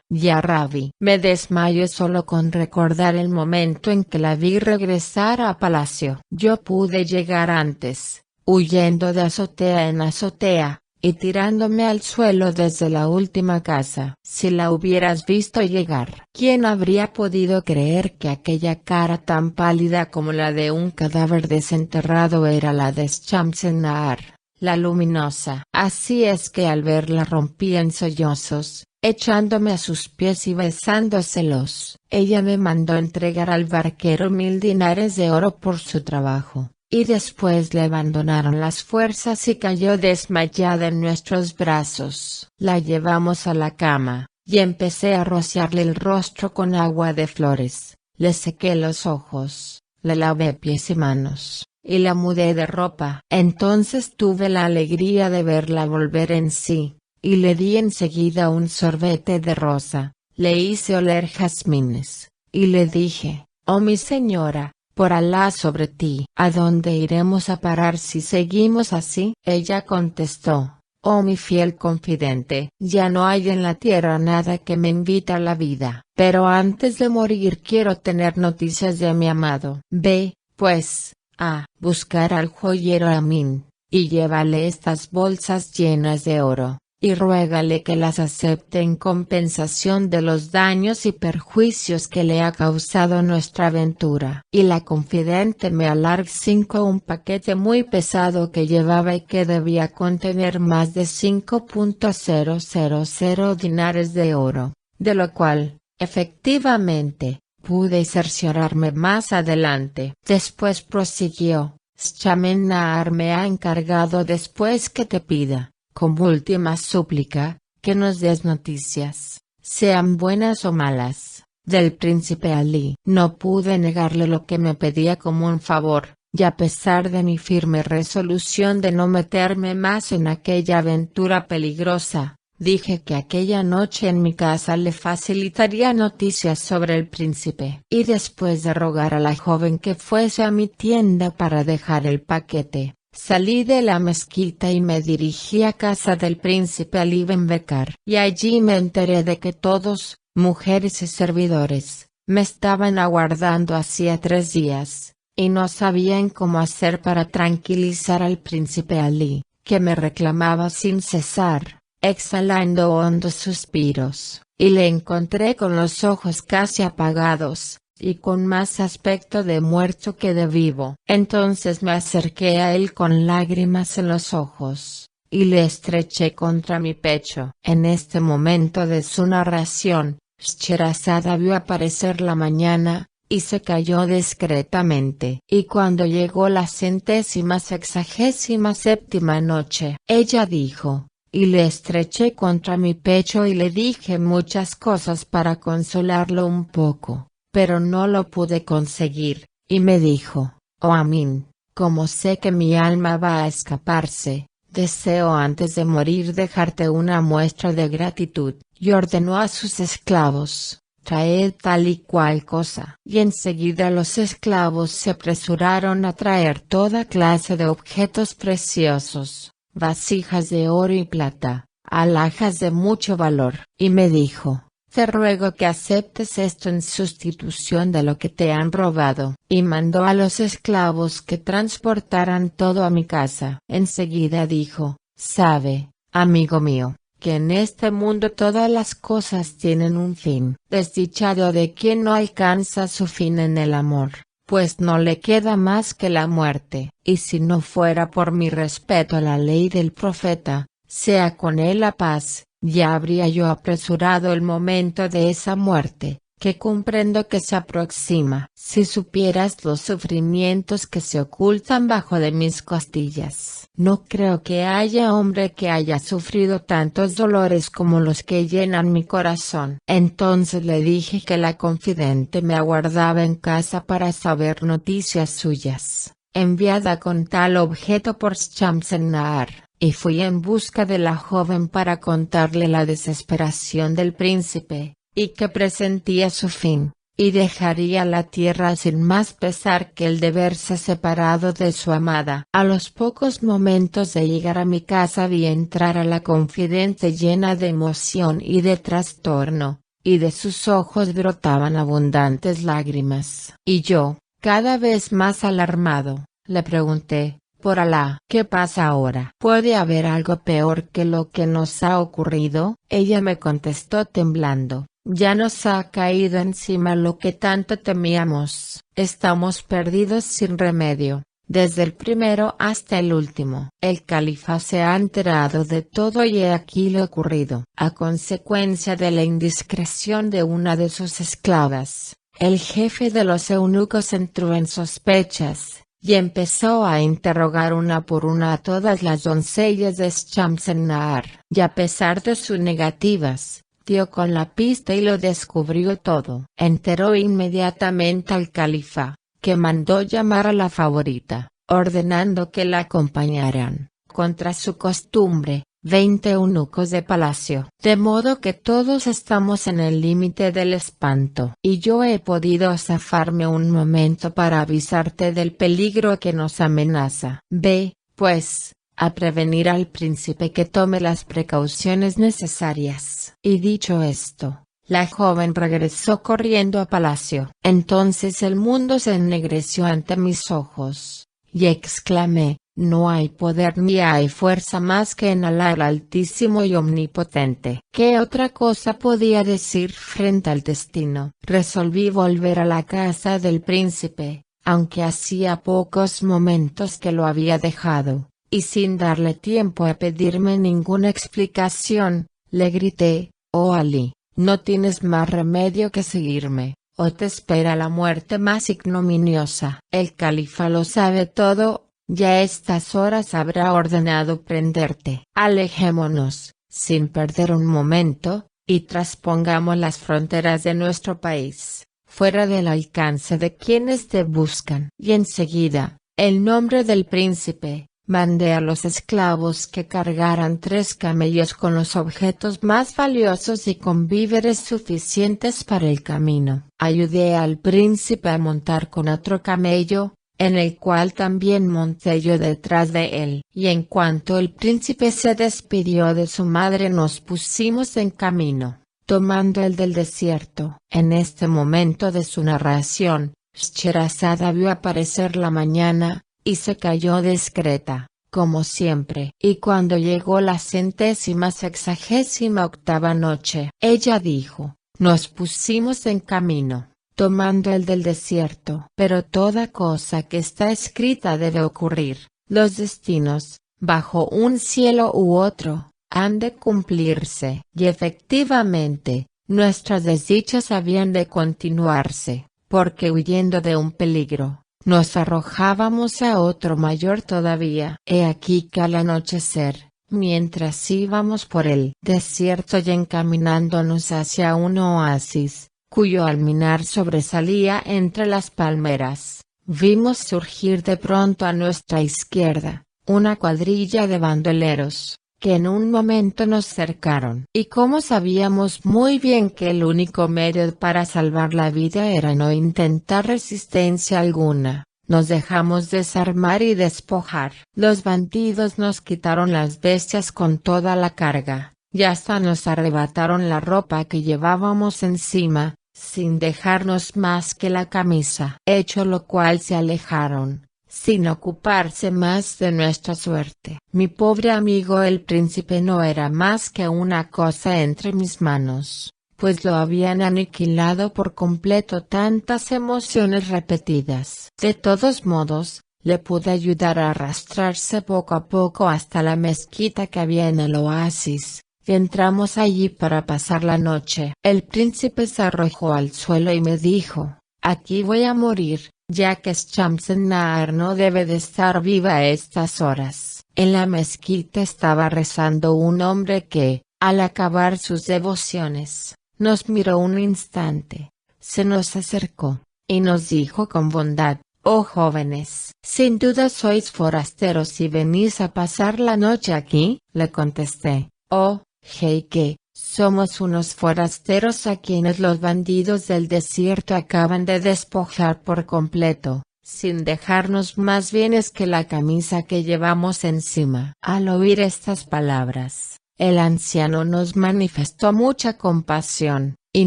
[SPEAKER 1] Ya Rabi. Me desmayo solo con recordar el momento en que la vi regresar a palacio. Yo pude llegar antes, huyendo de azotea en azotea, y tirándome al suelo desde la última casa. Si la hubieras visto llegar, ¿quién habría podido creer que aquella cara tan pálida como la de un cadáver desenterrado era la de Shamsen-Nahar, la luminosa? Así es que al verla rompí en sollozos, echándome a sus pies y besándoselos. Ella me mandó entregar al barquero 1000 dinares de oro por su trabajo, y después le abandonaron las fuerzas y cayó desmayada en nuestros brazos. La llevamos a la cama, y empecé a rociarle el rostro con agua de flores, le sequé los ojos, le lavé pies y manos, y la mudé de ropa. Entonces tuve la alegría de verla volver en sí, y le di enseguida un sorbete de rosa, le hice oler jazmines, y le dije, oh mi señora, por Alá sobre ti, ¿a dónde iremos a parar si seguimos así? Ella contestó, oh mi fiel confidente, ya no hay en la tierra nada que me invite a la vida, pero antes de morir quiero tener noticias de mi amado. Ve, pues, a buscar al joyero Amin, y llévale estas bolsas llenas de oro, y ruégale que las acepte en compensación de los daños y perjuicios que le ha causado nuestra aventura. Y la confidente me alargó un paquete muy pesado que llevaba y que debía contener más de 5.000 dinares de oro, de lo cual, efectivamente, pude cerciorarme más adelante. Después prosiguió, Shamsen-Nahar me ha encargado después que te pida, como última súplica, que nos des noticias, sean buenas o malas, del príncipe Ali. No pude negarle lo que me pedía como un favor, y a pesar de mi firme resolución de no meterme más en aquella aventura peligrosa, dije que aquella noche en mi casa le facilitaría noticias sobre el príncipe. Y después de rogar a la joven que fuese a mi tienda para dejar el paquete, salí de la mezquita y me dirigí a casa del príncipe Ali Ben Bekar. Y allí me enteré de que todos, mujeres y servidores, me estaban aguardando hacía 3 días, y no sabían cómo hacer para tranquilizar al príncipe Ali, que me reclamaba sin cesar, exhalando hondos suspiros, y le encontré con los ojos casi apagados, y con más aspecto de muerto que de vivo. Entonces me acerqué a él con lágrimas en los ojos, y le estreché contra mi pecho. En este momento de su narración, Scheherazada vio aparecer la mañana, y se calló discretamente. Y cuando llegó la 167ª noche, ella dijo, y le estreché contra mi pecho y le dije muchas cosas para consolarlo un poco, pero no lo pude conseguir, y me dijo, oh Amin, como sé que mi alma va a escaparse, deseo antes de morir dejarte una muestra de gratitud, y ordenó a sus esclavos, traed tal y cual cosa. Y enseguida los esclavos se apresuraron a traer toda clase de objetos preciosos, vasijas de oro y plata, alhajas de mucho valor. Y me dijo, te ruego que aceptes esto en sustitución de lo que te han robado. Y mandó a los esclavos que transportaran todo a mi casa. Enseguida dijo, sabe, amigo mío, que en este mundo todas las cosas tienen un fin. Desdichado de quien no alcanza su fin en el amor, pues no le queda más que la muerte. Y si no fuera por mi respeto a la ley del profeta, sea con él la paz, ya habría yo apresurado el momento de esa muerte, que comprendo que se aproxima. Si supieras los sufrimientos que se ocultan bajo de mis costillas. No creo que haya hombre que haya sufrido tantos dolores como los que llenan mi corazón. Entonces le dije que la confidente me aguardaba en casa para saber noticias suyas, enviada con tal objeto por Shamsen-Nahar, y fui en busca de la joven para contarle la desesperación del príncipe, y que presentía su fin, y dejaría la tierra sin más pesar que el de verse separado de su amada. A los pocos momentos de llegar a mi casa vi entrar a la confidente llena de emoción y de trastorno, y de sus ojos brotaban abundantes lágrimas. Y yo, cada vez más alarmado, le pregunté, por Alá, ¿qué pasa ahora? ¿Puede haber algo peor que lo que nos ha ocurrido? Ella me contestó temblando. Ya nos ha caído encima lo que tanto temíamos, estamos perdidos sin remedio, desde el primero hasta el último. El califa se ha enterado de todo y he aquí lo ocurrido. A consecuencia de la indiscreción de una de sus esclavas, el jefe de los eunucos entró en sospechas, y empezó a interrogar una por una a todas las doncellas de Shamsen-Nahar. Y a pesar de sus negativas, dio con la pista y lo descubrió todo. Enteró inmediatamente al califa, que mandó llamar a la favorita, ordenando que la acompañaran, contra su costumbre, 20 eunucos de palacio. De modo que todos estamos en el límite del espanto. Y yo he podido zafarme un momento para avisarte del peligro que nos amenaza. Ve, pues, a prevenir al príncipe que tome las precauciones necesarias. Y dicho esto, la joven regresó corriendo a palacio. Entonces el mundo se ennegreció ante mis ojos, y exclamé, no hay poder ni hay fuerza más que en Alá el Altísimo y Omnipotente. ¿Qué otra cosa podía decir frente al destino? Resolví volver a la casa del príncipe, aunque hacía pocos momentos que lo había dejado. Y sin darle tiempo a pedirme ninguna explicación, le grité, oh Ali, no tienes más remedio que seguirme, o te espera la muerte más ignominiosa. El califa lo sabe todo, ya a estas horas habrá ordenado prenderte. Alejémonos, sin perder un momento, y traspongamos las fronteras de nuestro país, fuera del alcance de quienes te buscan. Y enseguida, el nombre del príncipe, mandé a los esclavos que cargaran 3 camellos con los objetos más valiosos y con víveres suficientes para el camino. Ayudé al príncipe a montar con otro camello, en el cual también monté yo detrás de él. Y en cuanto el príncipe se despidió de su madre nos pusimos en camino, tomando el del desierto. En este momento de su narración, Scheherazada vio aparecer la mañana, y se calló discreta, como siempre. Y cuando llegó la 168ª noche, ella dijo, nos pusimos en camino, tomando el del desierto. Pero toda cosa que está escrita debe ocurrir, los destinos, bajo un cielo u otro, han de cumplirse. Y efectivamente, nuestras desdichas habían de continuarse, porque huyendo de un peligro, nos arrojábamos a otro mayor todavía. He aquí que al anochecer, mientras íbamos por el desierto y encaminándonos hacia un oasis, cuyo alminar sobresalía entre las palmeras, vimos surgir de pronto a nuestra izquierda, una cuadrilla de bandoleros, que en un momento nos cercaron. Y como sabíamos muy bien que el único medio para salvar la vida era no intentar resistencia alguna, nos dejamos desarmar y despojar. Los bandidos nos quitaron las bestias con toda la carga, y hasta nos arrebataron la ropa que llevábamos encima, sin dejarnos más que la camisa. Hecho lo cual se alejaron, sin ocuparse más de nuestra suerte. Mi pobre amigo el príncipe no era más que una cosa entre mis manos, pues lo habían aniquilado por completo tantas emociones repetidas. De todos modos, le pude ayudar a arrastrarse poco a poco hasta la mezquita que había en el oasis, y entramos allí para pasar la noche. El príncipe se arrojó al suelo y me dijo: «Aquí voy a morir, ya que Shamsen-Nahar no debe de estar viva a estas horas». En la mezquita estaba rezando un hombre que, al acabar sus devociones, nos miró un instante, se nos acercó, y nos dijo con bondad: «Oh jóvenes, sin duda sois forasteros y venís a pasar la noche aquí». Le contesté: «Oh, jeique, somos unos forasteros a quienes los bandidos del desierto acaban de despojar por completo, sin dejarnos más bienes que la camisa que llevamos encima». Al oír estas palabras, el anciano nos manifestó mucha compasión, y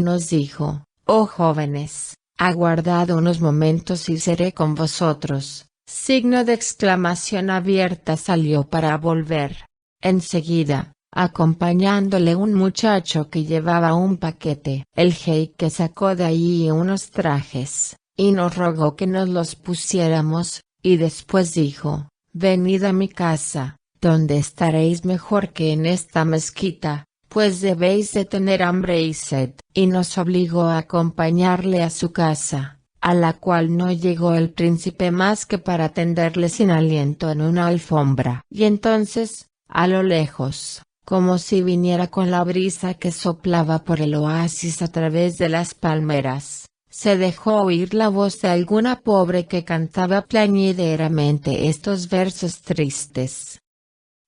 [SPEAKER 1] nos dijo: «Oh jóvenes, aguardad unos momentos y seré con vosotros». Signo de exclamación abierta salió para volver. Enseguida, acompañándole un muchacho que llevaba un paquete. El jeique sacó de allí unos trajes, y nos rogó que nos los pusiéramos, y después dijo: «Venid a mi casa, donde estaréis mejor que en esta mezquita, pues debéis de tener hambre y sed». Y nos obligó a acompañarle a su casa, a la cual no llegó el príncipe más que para tenderle sin aliento en una alfombra. Y entonces, a lo lejos, como si viniera con la brisa que soplaba por el oasis a través de las palmeras, se dejó oír la voz de alguna pobre que cantaba plañideramente estos versos tristes: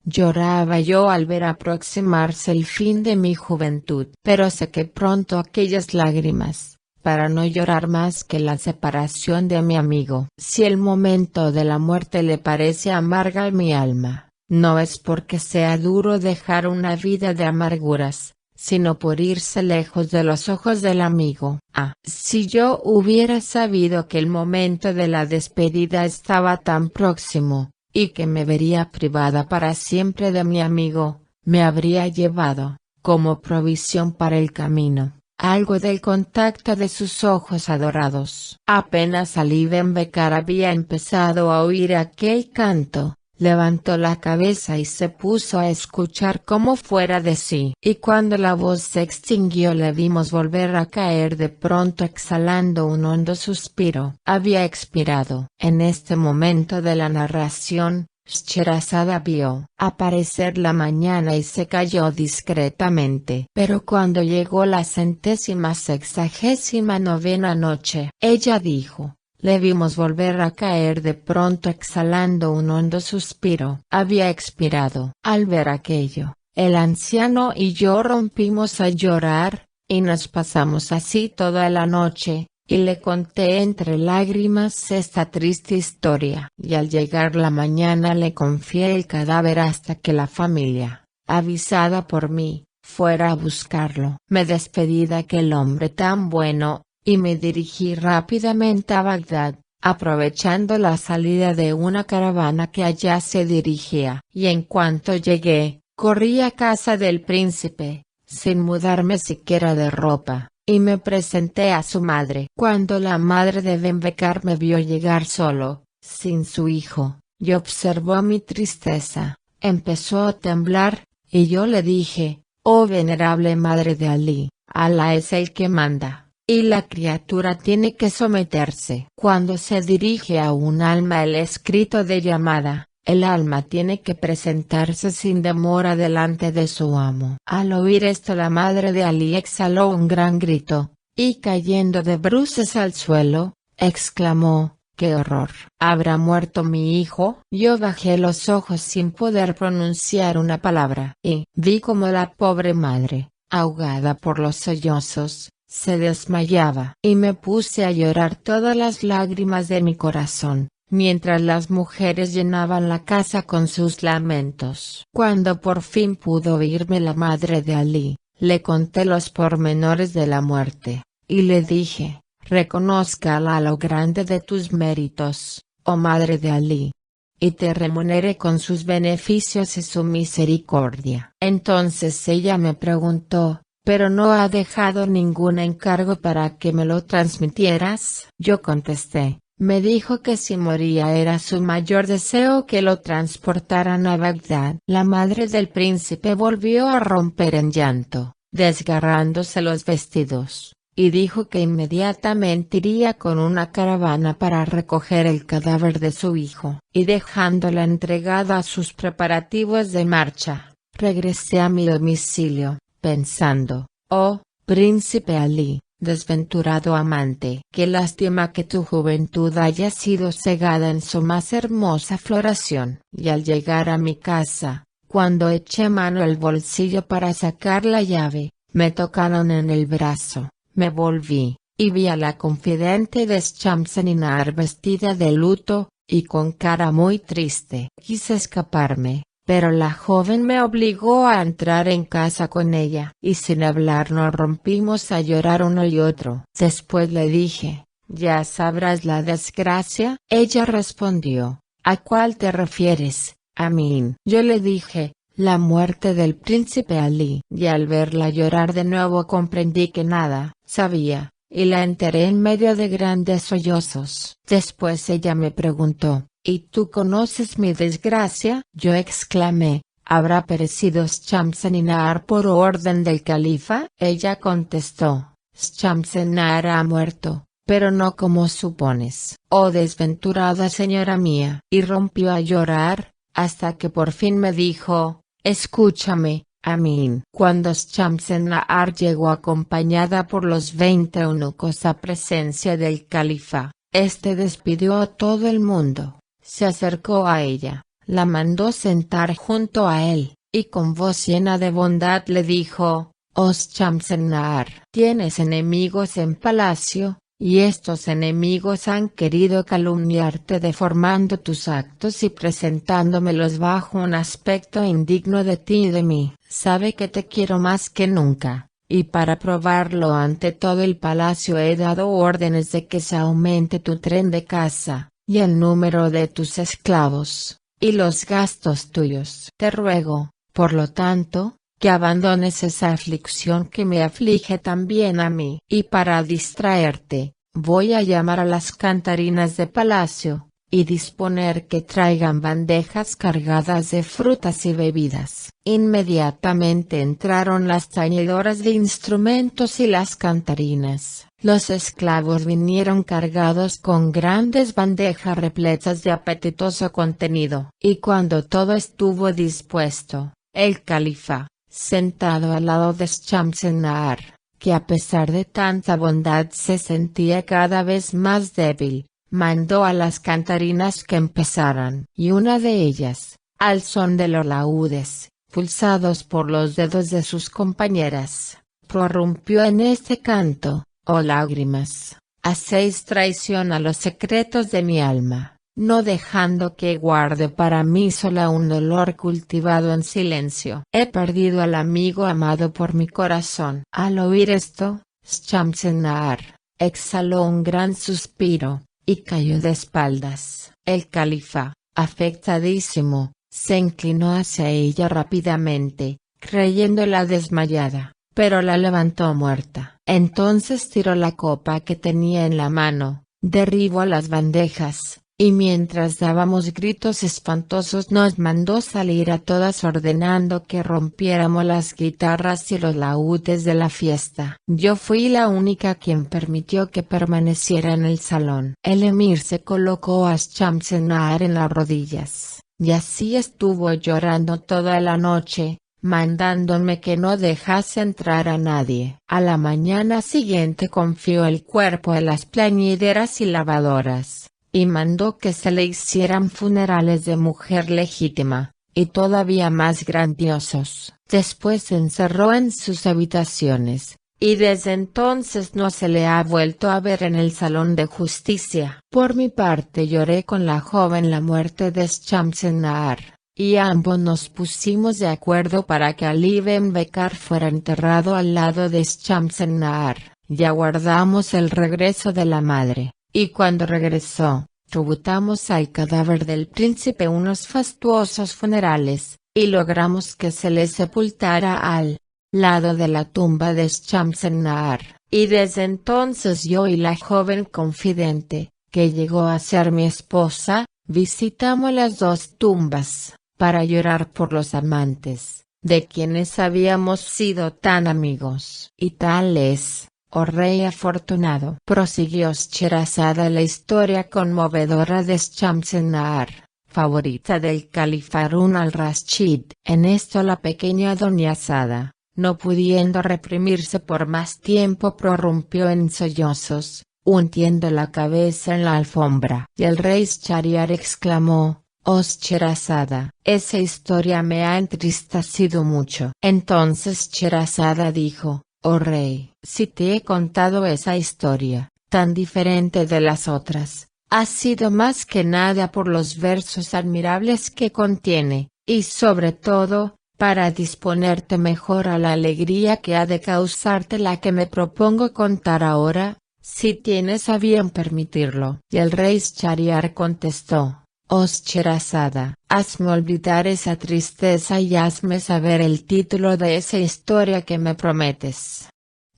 [SPEAKER 1] «Lloraba yo al ver aproximarse el fin de mi juventud, pero sequé pronto aquellas lágrimas, para no llorar más que la separación de mi amigo. Si el momento de la muerte le parece amarga a mi alma, no es porque sea duro dejar una vida de amarguras, sino por irse lejos de los ojos del amigo. Ah, si yo hubiera sabido que el momento de la despedida estaba tan próximo, y que me vería privada para siempre de mi amigo, me habría llevado, como provisión para el camino, algo del contacto de sus ojos adorados». Apenas Ali Ben Becar había empezado a oír aquel canto, levantó la cabeza y se puso a escuchar como fuera de sí. Y cuando la voz se extinguió le vimos volver a caer de pronto exhalando un hondo suspiro. Había expirado. En este momento de la narración, Scheherazade vio aparecer la mañana y se calló discretamente. Pero cuando llegó la 169ª noche, ella dijo: «Le vimos volver a caer de pronto exhalando un hondo suspiro». Había expirado. Al ver aquello, el anciano y yo rompimos a llorar, y nos pasamos así toda la noche, y le conté entre lágrimas esta triste historia. Y al llegar la mañana le confié el cadáver hasta que la familia, avisada por mí, fuera a buscarlo. Me despedí de aquel hombre tan bueno, y me dirigí rápidamente a Bagdad, aprovechando la salida de una caravana que allá se dirigía. Y en cuanto llegué, corrí a casa del príncipe, sin mudarme siquiera de ropa, y me presenté a su madre. Cuando la madre de Ben-Bekar me vio llegar solo, sin su hijo, y observó mi tristeza, empezó a temblar, y yo le dije: «Oh venerable madre de Ali, Alá es el que manda, y la criatura tiene que someterse». Cuando se dirige a un alma el escrito de llamada, el alma tiene que presentarse sin demora delante de su amo. Al oír esto la madre de Ali exhaló un gran grito, y cayendo de bruces al suelo, exclamó: «¡Qué horror! ¿Habrá muerto mi hijo?». Yo bajé los ojos sin poder pronunciar una palabra, y vi como la pobre madre, ahogada por los sollozos, se desmayaba. Y me puse a llorar todas las lágrimas de mi corazón, mientras las mujeres llenaban la casa con sus lamentos. Cuando por fin pudo oírme la madre de Ali, le conté los pormenores de la muerte, y le dije: «Reconozca a lo grande de tus méritos, oh madre de Ali, y te remunere con sus beneficios y su misericordia». Entonces ella me preguntó: «¿Pero no ha dejado ningún encargo para que me lo transmitieras?». Yo contesté: «Me dijo que si moría era su mayor deseo que lo transportaran a Bagdad». La madre del príncipe volvió a romper en llanto, desgarrándose los vestidos, y dijo que inmediatamente iría con una caravana para recoger el cadáver de su hijo. Y dejándola entregada a sus preparativos de marcha, regresé a mi domicilio, pensando: «Oh, príncipe Ali, desventurado amante, qué lástima que tu juventud haya sido cegada en su más hermosa floración». Y al llegar a mi casa, cuando eché mano al bolsillo para sacar la llave, me tocaron en el brazo. Me volví, y vi a la confidente de Shamsen-Nahar vestida de luto, y con cara muy triste. Quise escaparme, pero la joven me obligó a entrar en casa con ella, y sin hablar nos rompimos a llorar uno y otro. Después le dije: «¿Ya sabrás la desgracia?». Ella respondió: «¿A cuál te refieres, Amin?». Yo le dije: «La muerte del príncipe Ali». Y al verla llorar de nuevo comprendí que nada sabía, y la enteré en medio de grandes sollozos. Después ella me preguntó: «¿Y tú conoces mi desgracia?». Yo exclamé: «¿Habrá perecido Shamsen-Nahar por orden del califa?». Ella contestó: «Shamsen-Nahar ha muerto, pero no como supones, oh desventurada señora mía». Y rompió a llorar, hasta que por fin me dijo: «Escúchame, Amin». Cuando Shamsen-Nahar llegó acompañada por los 20 eunucos a presencia del califa, este despidió a todo el mundo, se acercó a ella, la mandó sentar junto a él, y con voz llena de bondad le dijo: «Oh Shamsen-Nahar, tienes enemigos en palacio, y estos enemigos han querido calumniarte deformando tus actos y presentándomelos bajo un aspecto indigno de ti y de mí. Sabe que te quiero más que nunca, y para probarlo ante todo el palacio he dado órdenes de que se aumente tu tren de caza, y el número de tus esclavos, y los gastos tuyos. Te ruego, por lo tanto, que abandones esa aflicción que me aflige también a mí». Y para distraerte, voy a llamar a las cantarinas de palacio, y disponer que traigan bandejas cargadas de frutas y bebidas. Inmediatamente entraron las tañedoras de instrumentos y las cantarinas. Los esclavos vinieron cargados con grandes bandejas repletas de apetitoso contenido. Y cuando todo estuvo dispuesto, el califa, sentado al lado de Shamsen-Nahar, que a pesar de tanta bondad se sentía cada vez más débil, mandó a las cantarinas que empezaran. Y una de ellas, al son de los laúdes, pulsados por los dedos de sus compañeras, prorrumpió en este canto: «Oh lágrimas, hacéis traición a los secretos de mi alma, no dejando que guarde para mí sola un dolor cultivado en silencio. He perdido al amigo amado por mi corazón». Al oír esto, Shamsen-Nahar exhaló un gran suspiro, y cayó de espaldas. El califa, afectadísimo, se inclinó hacia ella rápidamente, creyéndola desmayada, pero la levantó muerta. Entonces tiró la copa que tenía en la mano, derribó las bandejas, y mientras dábamos gritos espantosos nos mandó salir a todas ordenando que rompiéramos las guitarras y los laúdes de la fiesta. Yo fui la única quien permitió que permaneciera en el salón. El emir se colocó a Shamsen-Nahar en las rodillas, y así estuvo llorando toda la noche, mandándome que no dejase entrar a nadie. A la mañana siguiente confió el cuerpo a las plañideras y lavadoras, y mandó que se le hicieran funerales de mujer legítima, y todavía más grandiosos. Después se encerró en sus habitaciones, y desde entonces no se le ha vuelto a ver en el salón de justicia. Por mi parte lloré con la joven la muerte de Shamsen-Nahar, y ambos nos pusimos de acuerdo para que Ali Ben Becar fuera enterrado al lado de Shamsen-Nahar. Ya guardamos el regreso de la madre, y cuando regresó, tributamos al cadáver del príncipe unos fastuosos funerales, y logramos que se le sepultara al lado de la tumba de Shamsen-Nahar. Y desde entonces yo y la joven confidente, que llegó a ser mi esposa, visitamos las dos tumbas, para llorar por los amantes, de quienes habíamos sido tan amigos. Y tal es, oh rey afortunado, prosiguió Scheherazada, la historia conmovedora de Shamsen-Nahar, favorita del califa Harún al-Rashid. En esto la pequeña doña Sada, no pudiendo reprimirse por más tiempo, prorrumpió en sollozos, hundiendo la cabeza en la alfombra. Y el rey Schahriar exclamó: «Oh Scheherazada, esa historia me ha entristecido mucho». Entonces Scheherazada dijo: «Oh rey, si te he contado esa historia, tan diferente de las otras, ha sido más que nada por los versos admirables que contiene, y sobre todo, para disponerte mejor a la alegría que ha de causarte la que me propongo contar ahora, si tienes a bien permitirlo». Y el rey Schahriar contestó: «Oh Scheherazada, hazme olvidar esa tristeza y hazme saber el título de esa historia que me prometes».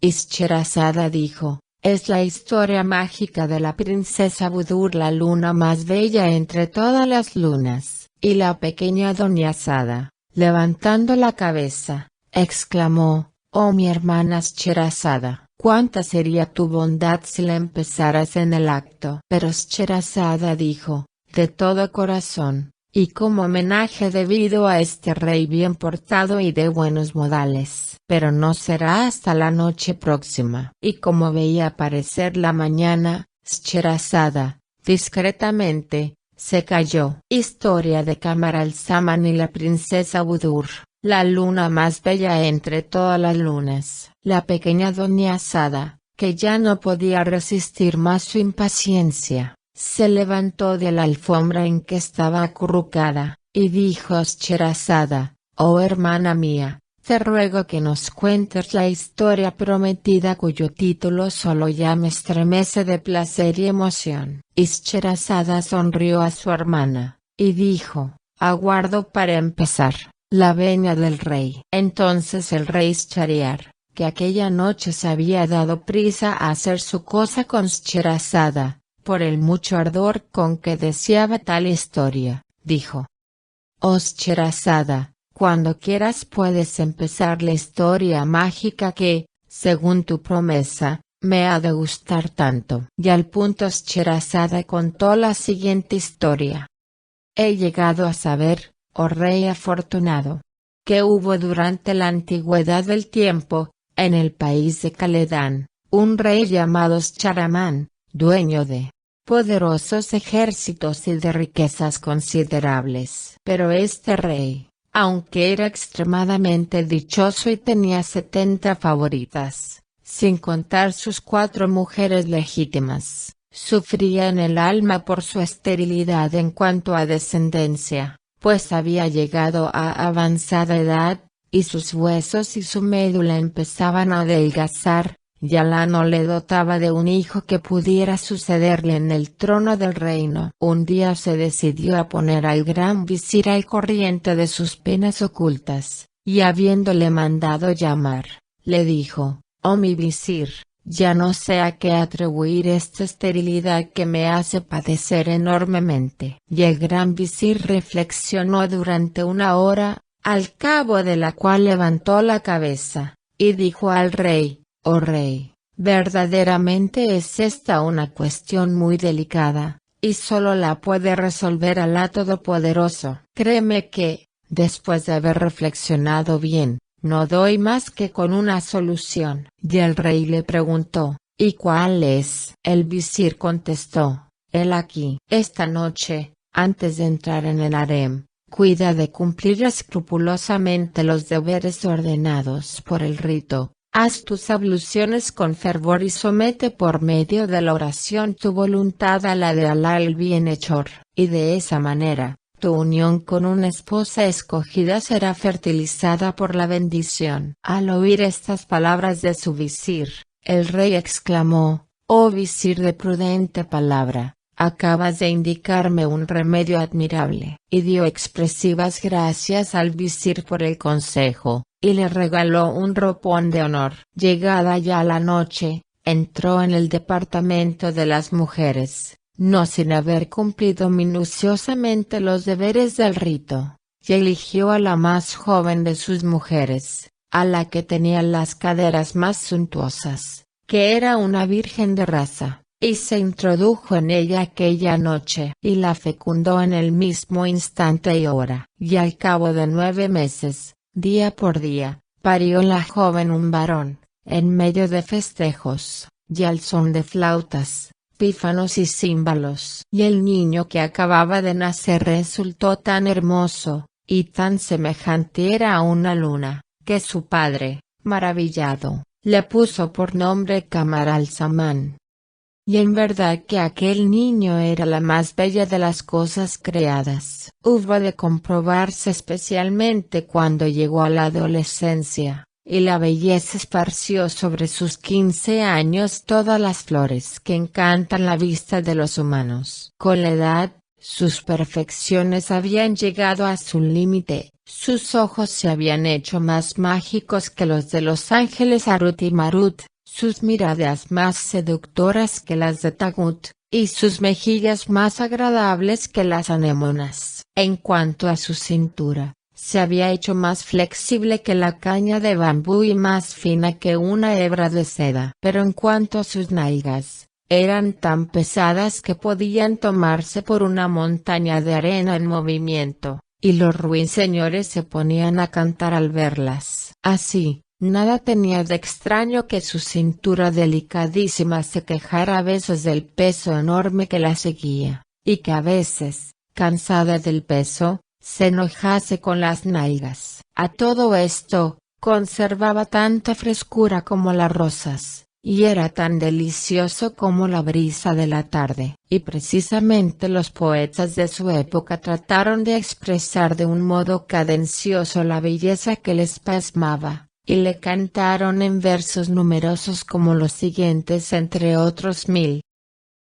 [SPEAKER 1] Y Scheherazada dijo: «Es la historia mágica de la princesa Budur, la luna más bella entre todas las lunas». Y la pequeña doña Sada, levantando la cabeza, exclamó: «Oh mi hermana Scheherazada, cuánta sería tu bondad si la empezaras en el acto». Pero Scheherazada dijo: «De todo corazón, y como homenaje debido a este rey bien portado y de buenos modales, pero no será hasta la noche próxima». Y como veía aparecer la mañana, Scheherazada, discretamente, se calló. Historia de Kamar al-Zaman y la princesa Budur, la luna más bella entre todas las lunas. La pequeña doña Sada, que ya no podía resistir más su impaciencia, se levantó de la alfombra en que estaba acurrucada, y dijo a Scheherazada: «Oh hermana mía, te ruego que nos cuentes la historia prometida cuyo título solo ya me estremece de placer y emoción». Y Scheherazada sonrió a su hermana, y dijo: «Aguardo para empezar, la venia del rey». Entonces el rey Schahriar, que aquella noche se había dado prisa a hacer su cosa con Scheherazada, por el mucho ardor con que deseaba tal historia, dijo: «Oh Scheherazada, cuando quieras puedes empezar la historia mágica que, según tu promesa, me ha de gustar tanto». Y al punto Scheherazada contó la siguiente historia: «He llegado a saber, oh rey afortunado, que hubo durante la antigüedad del tiempo, en el país de Khaledán, un rey llamado Shahramán, dueño de poderosos ejércitos y de riquezas considerables. Pero este rey, aunque era extremadamente dichoso y tenía 70 favoritas, sin contar sus 4 mujeres legítimas, sufría en el alma por su esterilidad en cuanto a descendencia, pues había llegado a avanzada edad, y sus huesos y su médula empezaban a adelgazar. Y Alá no le dotaba de un hijo que pudiera sucederle en el trono del reino. Un día se decidió a poner al gran visir al corriente de sus penas ocultas, y habiéndole mandado llamar, le dijo: «Oh mi visir, ya no sé a qué atribuir esta esterilidad que me hace padecer enormemente». Y el gran visir reflexionó durante una hora, al cabo de la cual levantó la cabeza, y dijo al rey: «Oh rey, verdaderamente es esta una cuestión muy delicada, y solo la puede resolver Alá Todopoderoso. Créeme que, después de haber reflexionado bien, no doy más que con una solución». Y el rey le preguntó: «¿Y cuál es?». El visir contestó: «He aquí, esta noche, antes de entrar en el harem, cuida de cumplir escrupulosamente los deberes ordenados por el rito. Haz tus abluciones con fervor y somete por medio de la oración tu voluntad a la de Alá el bienhechor, y de esa manera, tu unión con una esposa escogida será fertilizada por la bendición». Al oír estas palabras de su visir, el rey exclamó: «Oh visir de prudente palabra, acabas de indicarme un remedio admirable». Y dio expresivas gracias al visir por el consejo, y le regaló un ropón de honor. Llegada ya la noche, entró en el departamento de las mujeres, no sin haber cumplido minuciosamente los deberes del rito, y eligió a la más joven de sus mujeres, a la que tenía las caderas más suntuosas, que era una virgen de raza, y se introdujo en ella aquella noche, y la fecundó en el mismo instante y hora. Y al cabo de 9 meses, día por día, parió la joven un varón, en medio de festejos, y al son de flautas, pífanos y címbalos. Y el niño que acababa de nacer resultó tan hermoso, y tan semejante era a una luna, que su padre, maravillado, le puso por nombre Kamar al-Zaman. Y en verdad que aquel niño era la más bella de las cosas creadas. Hubo de comprobarse especialmente cuando llegó a la adolescencia, y la belleza esparció sobre sus 15 años todas las flores que encantan la vista de los humanos. Con la edad, sus perfecciones habían llegado a su límite, sus ojos se habían hecho más mágicos que los de los ángeles Harut y Marut, sus miradas más seductoras que las de Tagut, y sus mejillas más agradables que las anémonas. En cuanto a su cintura, se había hecho más flexible que la caña de bambú y más fina que una hebra de seda. Pero en cuanto a sus nalgas, eran tan pesadas que podían tomarse por una montaña de arena en movimiento, y los ruiseñores se ponían a cantar al verlas. Así, nada tenía de extraño que su cintura delicadísima se quejara a veces del peso enorme que la seguía, y que a veces, cansada del peso, se enojase con las nalgas. A todo esto, conservaba tanta frescura como las rosas, y era tan delicioso como la brisa de la tarde. Y precisamente los poetas de su época trataron de expresar de un modo cadencioso la belleza que les pasmaba, y le cantaron en versos numerosos como los siguientes entre otros 1000.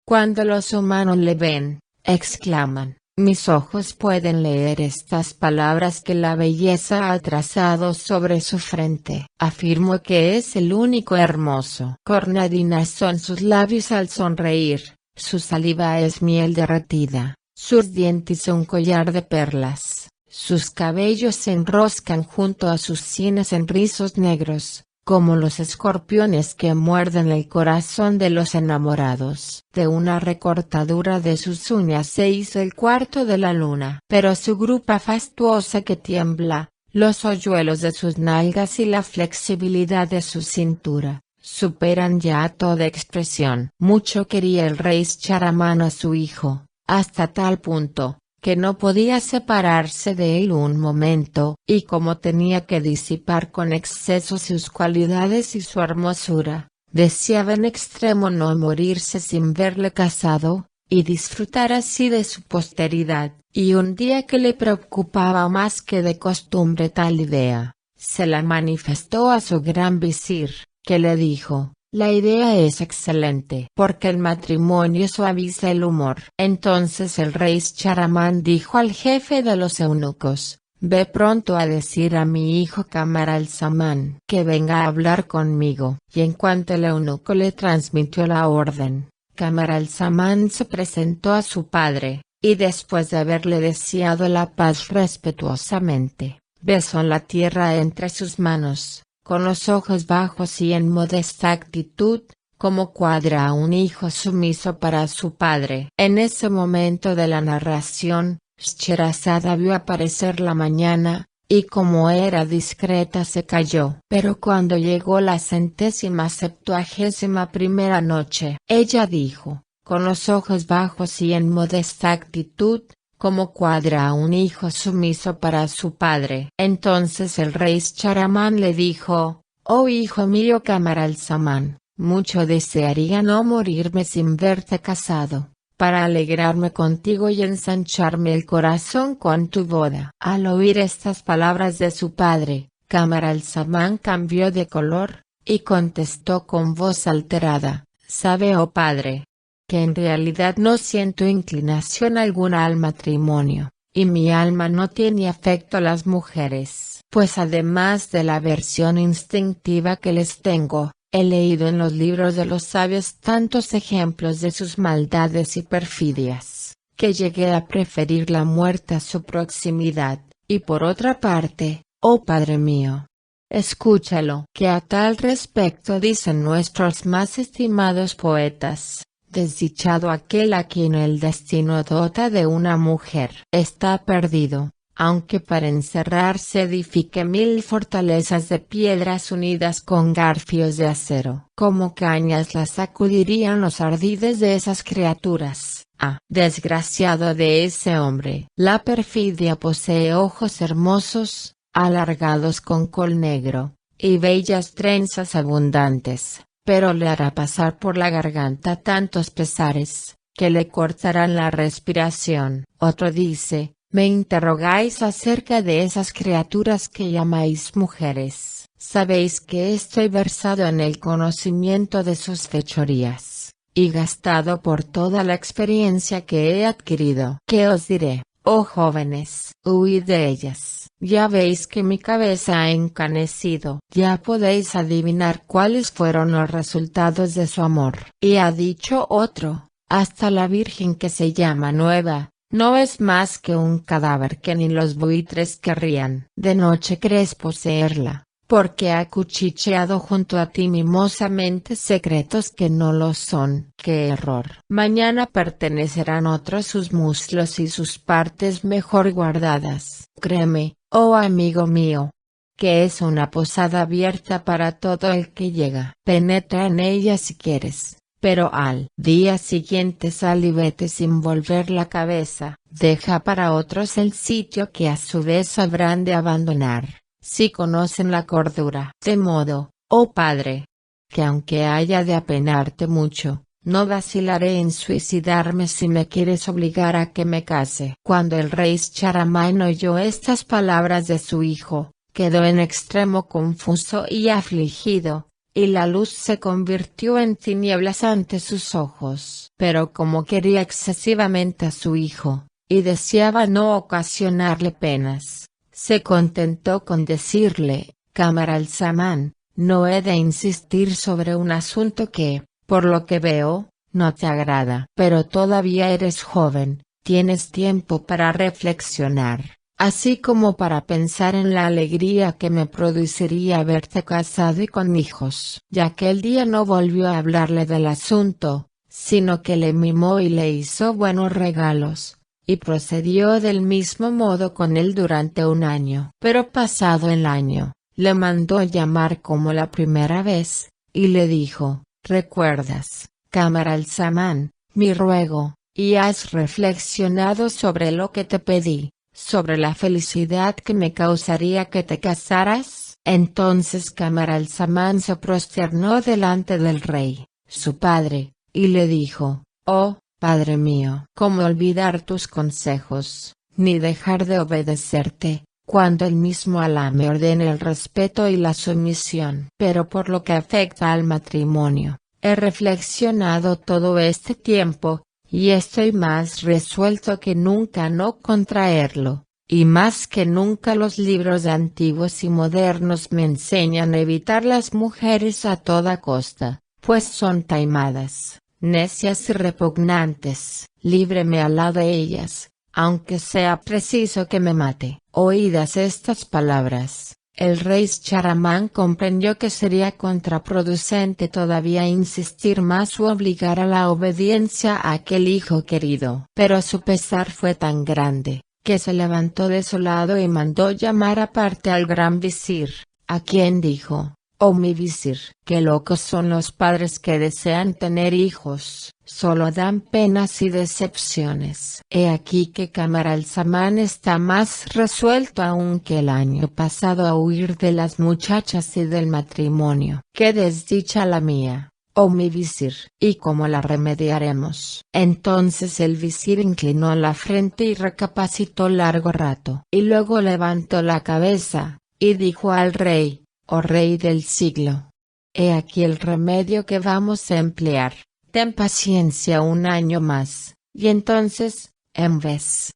[SPEAKER 1] Cuando los humanos le ven, exclaman: mis ojos pueden leer estas palabras que la belleza ha trazado sobre su frente. Afirmo que es el único hermoso. Cornadinas son sus labios al sonreír, su saliva es miel derretida, sus dientes un collar de perlas, sus cabellos se enroscan junto a sus sienes en rizos negros, como los escorpiones que muerden el corazón de los enamorados. De una recortadura de sus uñas se hizo el cuarto de la luna. Pero su grupa fastuosa que tiembla, los hoyuelos de sus nalgas y la flexibilidad de su cintura, superan ya toda expresión. Mucho quería el rey Shahramán a su hijo, hasta tal punto, que no podía separarse de él un momento, y como tenía que disipar con exceso sus cualidades y su hermosura, deseaba en extremo no morirse sin verle casado, y disfrutar así de su posteridad. Y un día que le preocupaba más que de costumbre tal idea, se la manifestó a su gran visir, que le dijo: la idea es excelente, porque el matrimonio suaviza el humor. Entonces el rey Shahramán dijo al jefe de los eunucos: ve pronto a decir a mi hijo Camaralzaman que venga a hablar conmigo. Y en cuanto el eunuco le transmitió la orden, Camaralzaman se presentó a su padre, y después de haberle deseado la paz respetuosamente, besó la tierra entre sus manos, con los ojos bajos y en modesta actitud, como cuadra a un hijo sumiso para su padre. En ese momento de la narración, Scheherazada vio aparecer la mañana, y como era discreta se calló. Pero cuando llegó la 171ª noche, ella dijo, con los ojos bajos y en modesta actitud, como cuadra a un hijo sumiso para su padre. Entonces el rey Schahramán le dijo, oh hijo mío Camaralzaman, mucho desearía no morirme sin verte casado, para alegrarme contigo y ensancharme el corazón con tu boda. Al oír estas palabras de su padre, Camaralzaman cambió de color, y contestó con voz alterada, sabe oh padre, que en realidad no siento inclinación alguna al matrimonio, y mi alma no tiene afecto a las mujeres. Pues además de la aversión instintiva que les tengo, he leído en los libros de los sabios tantos ejemplos de sus maldades y perfidias, que llegué a preferir la muerte a su proximidad. Y por otra parte, oh padre mío, escúchalo, que a tal respecto dicen nuestros más estimados poetas. Desdichado aquel a quien el destino dota de una mujer. Está perdido, aunque para encerrarse edifique 1000 fortalezas de piedras unidas con garfios de acero. Como cañas las sacudirían los ardides de esas criaturas. Ah, desgraciado de ese hombre. La perfidia posee ojos hermosos, alargados con col negro, y bellas trenzas abundantes, pero le hará pasar por la garganta tantos pesares, que le cortarán la respiración. Otro dice, me interrogáis acerca de esas criaturas que llamáis mujeres. Sabéis que estoy versado en el conocimiento de sus fechorías, y gastado por toda la experiencia que he adquirido. ¿Qué os diré, oh jóvenes? Huid de ellas. Ya veis que mi cabeza ha encanecido. Ya podéis adivinar cuáles fueron los resultados de su amor. Y ha dicho otro, hasta la virgen que se llama Nueva, no es más que un cadáver que ni los buitres querrían. De noche crees poseerla, porque ha cuchicheado junto a ti mimosamente secretos que no lo son. ¡Qué error! Mañana pertenecerán otros sus muslos y sus partes mejor guardadas. Créeme, oh amigo mío, que es una posada abierta para todo el que llega. Penetra en ella si quieres, pero al día siguiente sal y vete sin volver la cabeza. Deja para otros el sitio que a su vez habrán de abandonar, si conocen la cordura. De modo, oh padre, que aunque haya de apenarte mucho, no vacilaré en suicidarme si me quieres obligar a que me case. Cuando el rey Schahramán oyó estas palabras de su hijo, quedó en extremo confuso y afligido, y la luz se convirtió en tinieblas ante sus ojos. Pero como quería excesivamente a su hijo, y deseaba no ocasionarle penas, se contentó con decirle, Camaralzaman, no he de insistir sobre un asunto que, por lo que veo, no te agrada. Pero todavía eres joven, tienes tiempo para reflexionar, así como para pensar en la alegría que me produciría verte casado y con hijos. Ya aquel día no volvió a hablarle del asunto, sino que le mimó y le hizo buenos regalos, y procedió del mismo modo con él durante un año. Pero pasado el año, le mandó llamar como la primera vez, y le dijo, ¿recuerdas, Camaralzaman, mi ruego, y has reflexionado sobre lo que te pedí, sobre la felicidad que me causaría que te casaras? Entonces Camaralzaman se prosternó delante del rey, su padre, y le dijo, oh, padre mío, ¿cómo olvidar tus consejos, ni dejar de obedecerte, cuando el mismo Alá me ordene el respeto y la sumisión? Pero por lo que afecta al matrimonio, he reflexionado todo este tiempo, y estoy más resuelto que nunca no contraerlo, y más que nunca los libros antiguos y modernos me enseñan a evitar las mujeres a toda costa, pues son taimadas, necias y repugnantes. Líbreme Alá de ellas, aunque sea preciso que me mate. Oídas estas palabras, el rey Shahramán comprendió que sería contraproducente todavía insistir más u obligar a la obediencia a aquel hijo querido. Pero su pesar fue tan grande, que se levantó desolado y mandó llamar aparte al gran visir, a quien dijo: «Oh mi visir, qué locos son los padres que desean tener hijos, solo dan penas y decepciones». He aquí que Camaralzaman está más resuelto aún que el año pasado a huir de las muchachas y del matrimonio. «Qué desdicha la mía, oh mi visir, ¿y cómo la remediaremos?». Entonces el visir inclinó la frente y recapacitó largo rato. Y luego levantó la cabeza, y dijo al rey: «Oh rey del siglo, he aquí el remedio que vamos a emplear. Ten paciencia un año más, y entonces, en vez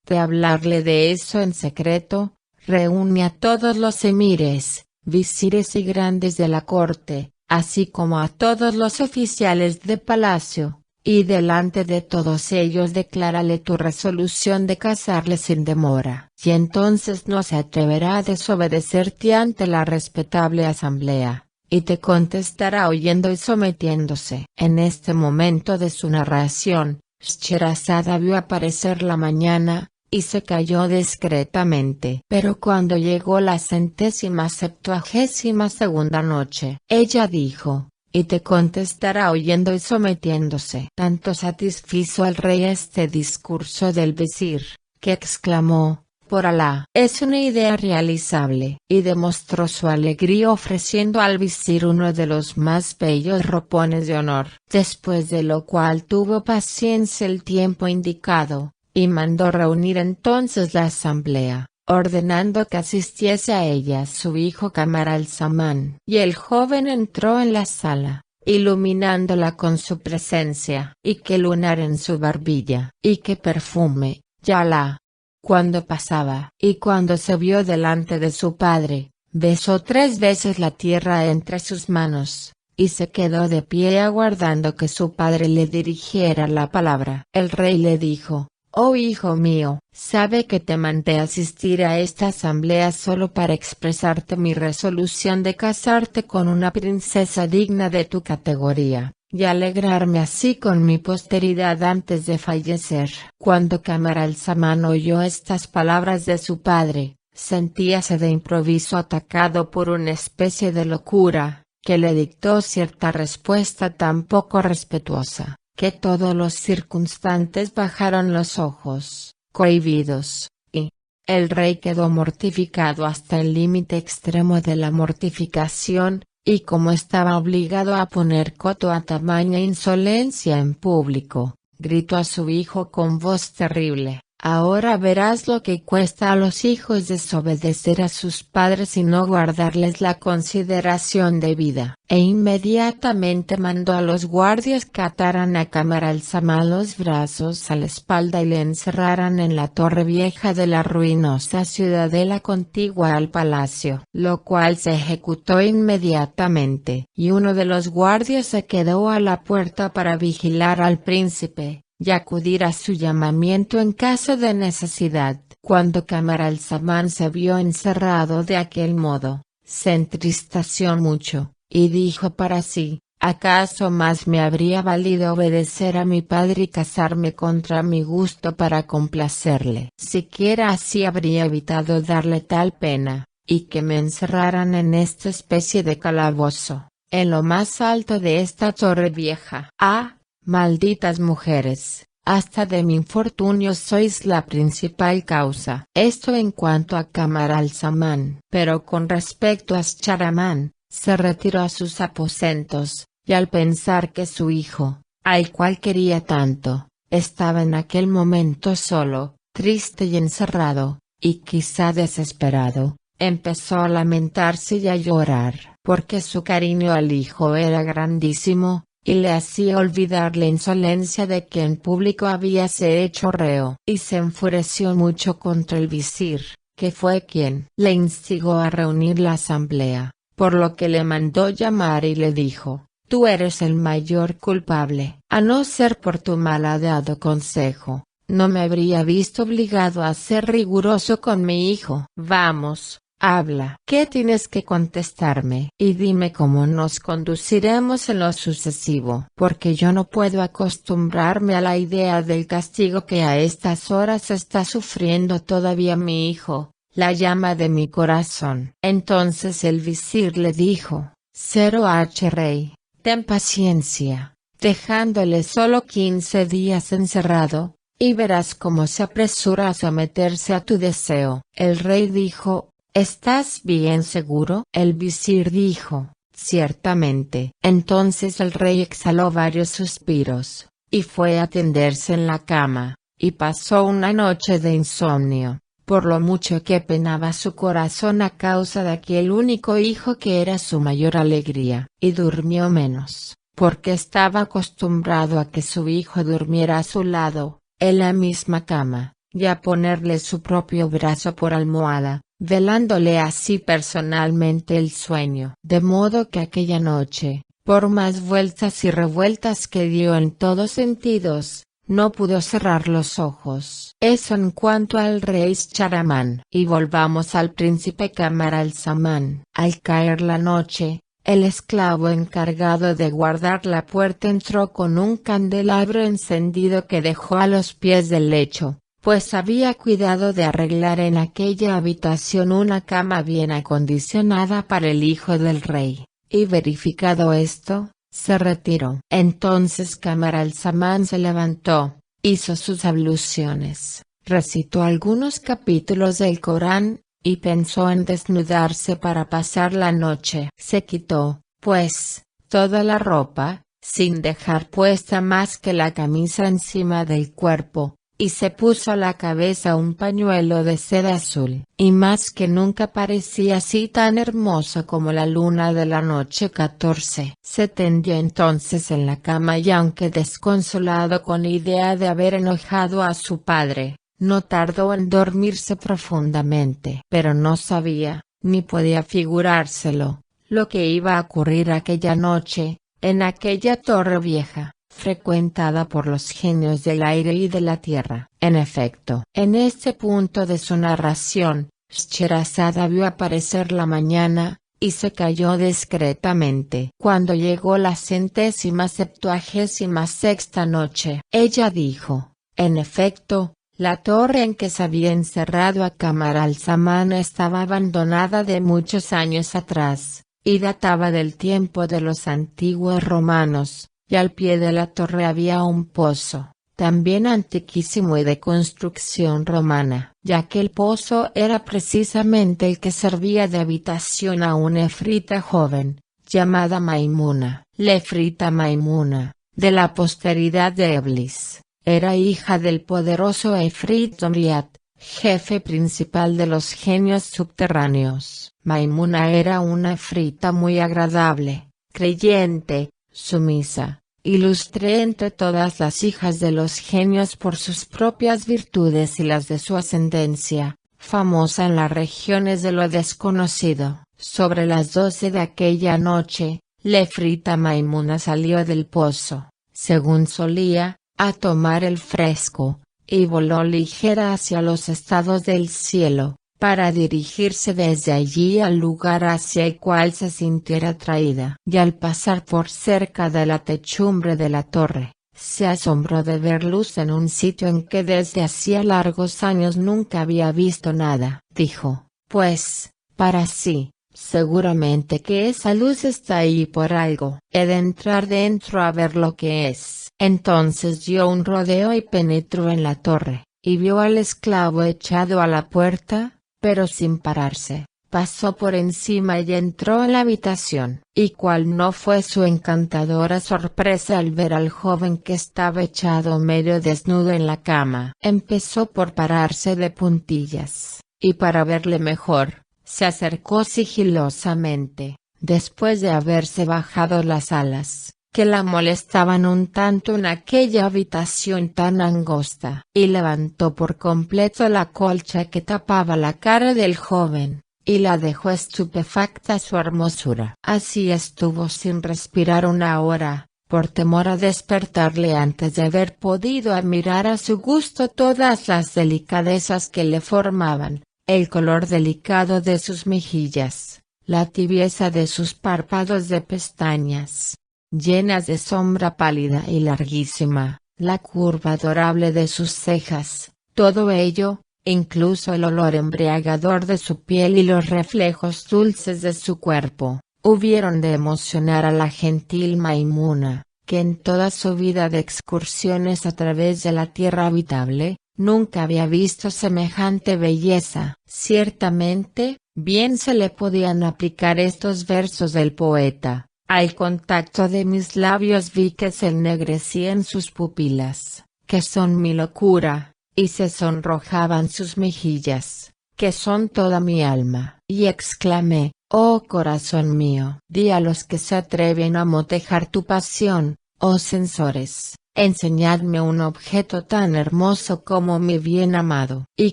[SPEAKER 1] de hablarle de eso en secreto, reúne a todos los emires, visires y grandes de la corte, así como a todos los oficiales de palacio, y delante de todos ellos declárale tu resolución de casarle sin demora. Y entonces no se atreverá a desobedecerte ante la respetable asamblea, y te contestará oyendo y sometiéndose». En este momento de su narración, Scheherazade vio aparecer la mañana, y se calló discretamente. Pero cuando llegó la 172ª noche, ella dijo: «Y te contestará oyendo y sometiéndose». Tanto satisfizo al rey este discurso del visir, que exclamó: «Por Alá, es una idea realizable», y demostró su alegría ofreciendo al visir uno de los más bellos ropones de honor. Después de lo cual tuvo paciencia el tiempo indicado, y mandó reunir entonces la asamblea, ordenando que asistiese a ella su hijo Camaralzaman. Y el joven entró en la sala, iluminándola con su presencia. «Y qué lunar en su barbilla, y qué perfume, ya Alá». Cuando pasaba, y cuando se vio delante de su padre, besó 3 veces la tierra entre sus manos, y se quedó de pie aguardando que su padre le dirigiera la palabra. El rey le dijo: «Oh hijo mío, sabe que te mandé asistir a esta asamblea solo para expresarte mi resolución de casarte con una princesa digna de tu categoría, y alegrarme así con mi posteridad antes de fallecer». Cuando Camaralzaman oyó estas palabras de su padre, sentíase de improviso atacado por una especie de locura, que le dictó cierta respuesta tan poco respetuosa, que todos los circunstantes bajaron los ojos, cohibidos, y el rey quedó mortificado hasta el límite extremo de la mortificación, y como estaba obligado a poner coto a tamaña insolencia en público, gritó a su hijo con voz terrible: «Ahora verás lo que cuesta a los hijos desobedecer a sus padres y no guardarles la consideración debida». E inmediatamente mandó a los guardias que ataran a Camaralzaman los brazos a la espalda y le encerraran en la torre vieja de la ruinosa ciudadela contigua al palacio, lo cual se ejecutó inmediatamente. Y uno de los guardias se quedó a la puerta para vigilar al príncipe, y acudir a su llamamiento en caso de necesidad. Cuando Camaralzaman se vio encerrado de aquel modo, se entristeció mucho, y dijo para sí: «¿Acaso más me habría valido obedecer a mi padre y casarme contra mi gusto para complacerle? Siquiera así habría evitado darle tal pena, y que me encerraran en esta especie de calabozo, en lo más alto de esta torre vieja». «Ah, malditas mujeres, hasta de mi infortunio sois la principal causa». Esto en cuanto a Camaralzaman. Pero con respecto a Shahramán, se retiró a sus aposentos, y al pensar que su hijo, al cual quería tanto, estaba en aquel momento solo, triste y encerrado, y quizá desesperado, empezó a lamentarse y a llorar, porque su cariño al hijo era grandísimo, y le hacía olvidar la insolencia de que en público habíase hecho reo. Y se enfureció mucho contra el visir, que fue quien le instigó a reunir la asamblea, por lo que le mandó llamar y le dijo: «Tú eres el mayor culpable. A no ser por tu malhadado consejo, no me habría visto obligado a ser riguroso con mi hijo. Vamos, habla. ¿Qué tienes que contestarme? Y dime cómo nos conduciremos en lo sucesivo, porque yo no puedo acostumbrarme a la idea del castigo que a estas horas está sufriendo todavía mi hijo, la llama de mi corazón». Entonces el visir le dijo: «Cero H rey, ten paciencia, dejándole solo 15 días encerrado, y verás cómo se apresura a someterse a tu deseo». El rey dijo: «¿Estás bien seguro?». El visir dijo: «Ciertamente». Entonces el rey exhaló varios suspiros, y fue a tenderse en la cama, y pasó una noche de insomnio, por lo mucho que penaba su corazón a causa de aquel único hijo que era su mayor alegría. Y durmió menos, porque estaba acostumbrado a que su hijo durmiera a su lado, en la misma cama, y a ponerle su propio brazo por almohada, velándole así personalmente el sueño. De modo que aquella noche, por más vueltas y revueltas que dio en todos sentidos, no pudo cerrar los ojos. Eso en cuanto al rey Schahramán. Y volvamos al príncipe Camaralzaman. Al caer la noche, el esclavo encargado de guardar la puerta entró con un candelabro encendido que dejó a los pies del lecho, pues había cuidado de arreglar en aquella habitación una cama bien acondicionada para el hijo del rey, y verificado esto, se retiró. Entonces Camaralzaman se levantó, hizo sus abluciones, recitó algunos capítulos del Corán, y pensó en desnudarse para pasar la noche. Se quitó, pues, toda la ropa, sin dejar puesta más que la camisa encima del cuerpo, y se puso a la cabeza un pañuelo de seda azul. Y más que nunca parecía así tan hermoso como la luna de la noche 14. Se tendió entonces en la cama y aunque desconsolado con idea de haber enojado a su padre, no tardó en dormirse profundamente. Pero no sabía, ni podía figurárselo, lo que iba a ocurrir aquella noche, en aquella torre vieja, frecuentada por los genios del aire y de la tierra. En efecto, en este punto de su narración, Scheherazade vio aparecer la mañana, y se calló discretamente. Cuando llegó la 176ª noche, ella dijo: «En efecto, la torre en que se había encerrado a Camaralzaman estaba abandonada de muchos años atrás, y databa del tiempo de los antiguos romanos, y al pie de la torre había un pozo, también antiquísimo y de construcción romana, ya que el pozo era precisamente el que servía de habitación a una efrita joven, llamada Maimuna. La efrita Maimuna, de la posteridad de Eblis, era hija del poderoso efrit Zomriat, jefe principal de los genios subterráneos. Maimuna era una efrita muy agradable, creyente, sumisa, ilustre entre todas las hijas de los genios por sus propias virtudes y las de su ascendencia, famosa en las regiones de lo desconocido. Sobre las 12 de aquella noche, la efrita Maimuna salió del pozo, según solía, a tomar el fresco, y voló ligera hacia los estados del cielo, para dirigirse desde allí al lugar hacia el cual se sintiera atraída. Y al pasar por cerca de la techumbre de la torre, se asombró de ver luz en un sitio en que desde hacía largos años nunca había visto nada. Dijo, pues, para sí: «Seguramente que esa luz está ahí por algo. He de entrar dentro a ver lo que es». Entonces dio un rodeo y penetró en la torre, y vio al esclavo echado a la puerta, pero sin pararse. Pasó por encima y entró en la habitación. Y cuál no fue su encantadora sorpresa al ver al joven que estaba echado medio desnudo en la cama. Empezó por pararse de puntillas, y para verle mejor, se acercó sigilosamente, después de haberse bajado las alas, que la molestaban un tanto en aquella habitación tan angosta. Y levantó por completo la colcha que tapaba la cara del joven, y la dejó estupefacta a su hermosura. Así estuvo sin respirar una hora, por temor a despertarle antes de haber podido admirar a su gusto todas las delicadezas que le formaban, el color delicado de sus mejillas, la tibieza de sus párpados de pestañas, llenas de sombra pálida y larguísima, la curva adorable de sus cejas, todo ello, incluso el olor embriagador de su piel y los reflejos dulces de su cuerpo, hubieron de emocionar a la gentil Maimuna, que en toda su vida de excursiones a través de la tierra habitable, nunca había visto semejante belleza. Ciertamente, bien se le podían aplicar estos versos del poeta: al contacto de mis labios vi que se ennegrecían sus pupilas, que son mi locura, y se sonrojaban sus mejillas, que son toda mi alma. Y exclamé: oh corazón mío, di a los que se atreven a motejar tu pasión, oh censores, enseñadme un objeto tan hermoso como mi bien amado. Y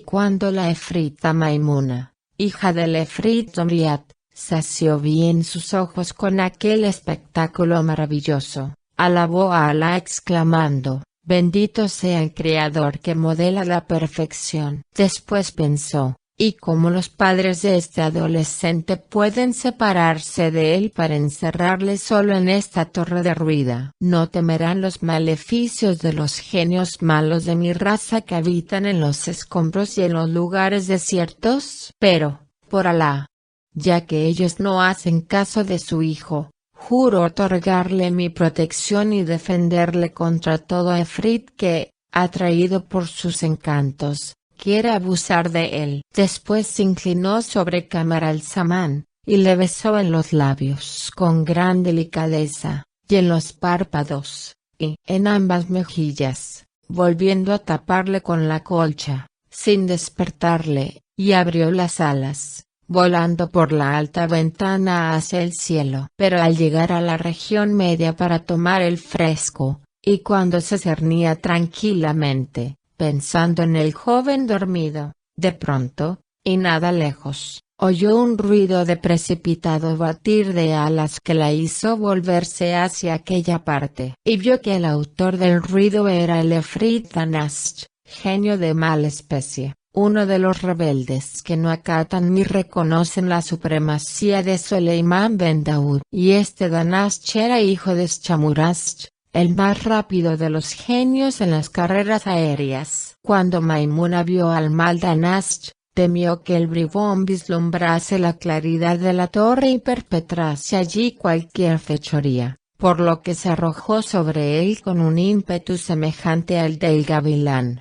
[SPEAKER 1] cuando la efrita Maimuna, hija del efrit Zomriat, sació bien sus ojos con aquel espectáculo maravilloso, alabó a Alá exclamando: bendito sea el Creador que modela la perfección. Después pensó: ¿y cómo los padres de este adolescente pueden separarse de él para encerrarle solo en esta torre derruida? ¿No temerán los maleficios de los genios malos de mi raza que habitan en los escombros y en los lugares desiertos? Pero, por Alá, ya que ellos no hacen caso de su hijo, juro otorgarle mi protección y defenderle contra todo efrit que, atraído por sus encantos, quiere abusar de él. Después se inclinó sobre Kamar al-Zaman, y le besó en los labios con gran delicadeza, y en los párpados, y en ambas mejillas, volviendo a taparle con la colcha, sin despertarle, y abrió las alas, volando por la alta ventana hacia el cielo. Pero al llegar a la región media para tomar el fresco, y cuando se cernía tranquilamente, pensando en el joven dormido, de pronto, y nada lejos, oyó un ruido de precipitado batir de alas que la hizo volverse hacia aquella parte, y vio que el autor del ruido era el efrit Danasht, genio de mala especie, uno de los rebeldes que no acatan ni reconocen la supremacía de Soleimán ben Daud. Y este Danasht era hijo de Shamurasht, el más rápido de los genios en las carreras aéreas. Cuando Maimuna vio al mal Danasht, temió que el bribón vislumbrase la claridad de la torre y perpetrase allí cualquier fechoría, por lo que se arrojó sobre él con un ímpetu semejante al del gavilán,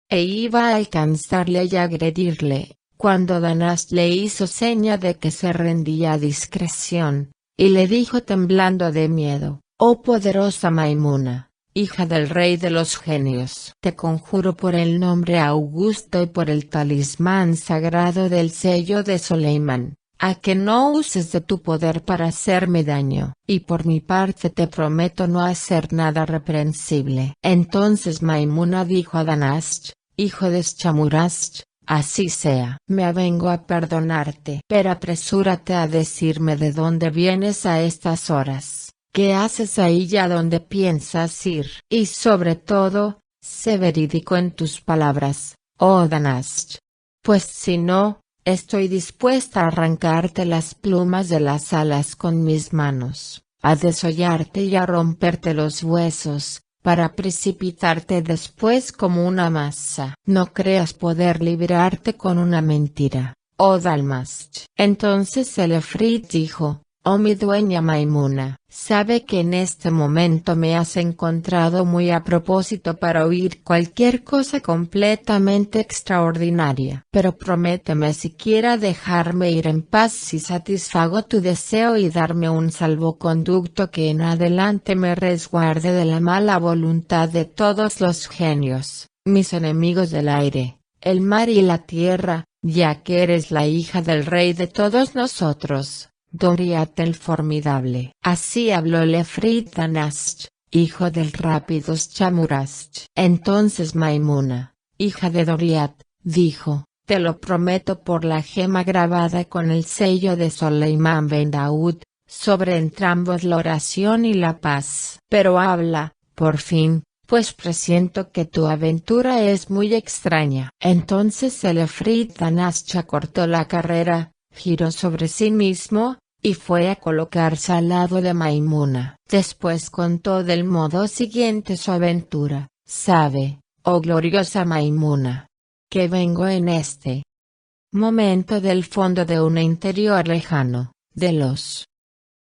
[SPEAKER 1] e iba a alcanzarle y agredirle, cuando Danasht le hizo seña de que se rendía a discreción, y le dijo temblando de miedo: oh poderosa Maimuna, hija del rey de los genios, te conjuro por el nombre augusto y por el talismán sagrado del sello de Soleimán, a que no uses de tu poder para hacerme daño, y por mi parte te prometo no hacer nada reprensible. Entonces Maimuna dijo a Danasht, hijo de Shamurasht: así sea. Me avengo a perdonarte, pero apresúrate a decirme de dónde vienes a estas horas. ¿Qué haces ahí y a dónde piensas ir? Y sobre todo, sé verídico en tus palabras, oh Danasht. Pues si no, estoy dispuesta a arrancarte las plumas de las alas con mis manos, a desollarte y a romperte los huesos, para precipitarte después como una masa. No creas poder librarte con una mentira, oh Danasht. Entonces el efrit dijo: oh mi dueña Maimuna, sabe que en este momento me has encontrado muy a propósito para oír cualquier cosa completamente extraordinaria. Pero prométeme siquiera dejarme ir en paz si satisfago tu deseo y darme un salvoconducto que en adelante me resguarde de la mala voluntad de todos los genios, mis enemigos del aire, el mar y la tierra, ya que eres la hija del rey de todos nosotros. Doriat el formidable. Así habló el Efrit Anasht, hijo del rápido Shamurasht. Entonces Maimuna, hija de Doriat, dijo: te lo prometo por la gema grabada con el sello de Soleimán ben Daud, sobre entrambos la oración y la paz. Pero habla, por fin, pues presiento que tu aventura es muy extraña. Entonces el Efrit Anasht cortó la carrera, giró sobre sí mismo, y fue a colocarse al lado de Maimuna. Después contó del modo siguiente su aventura: sabe, oh gloriosa Maimuna, que vengo en este momento del fondo de un interior lejano, de los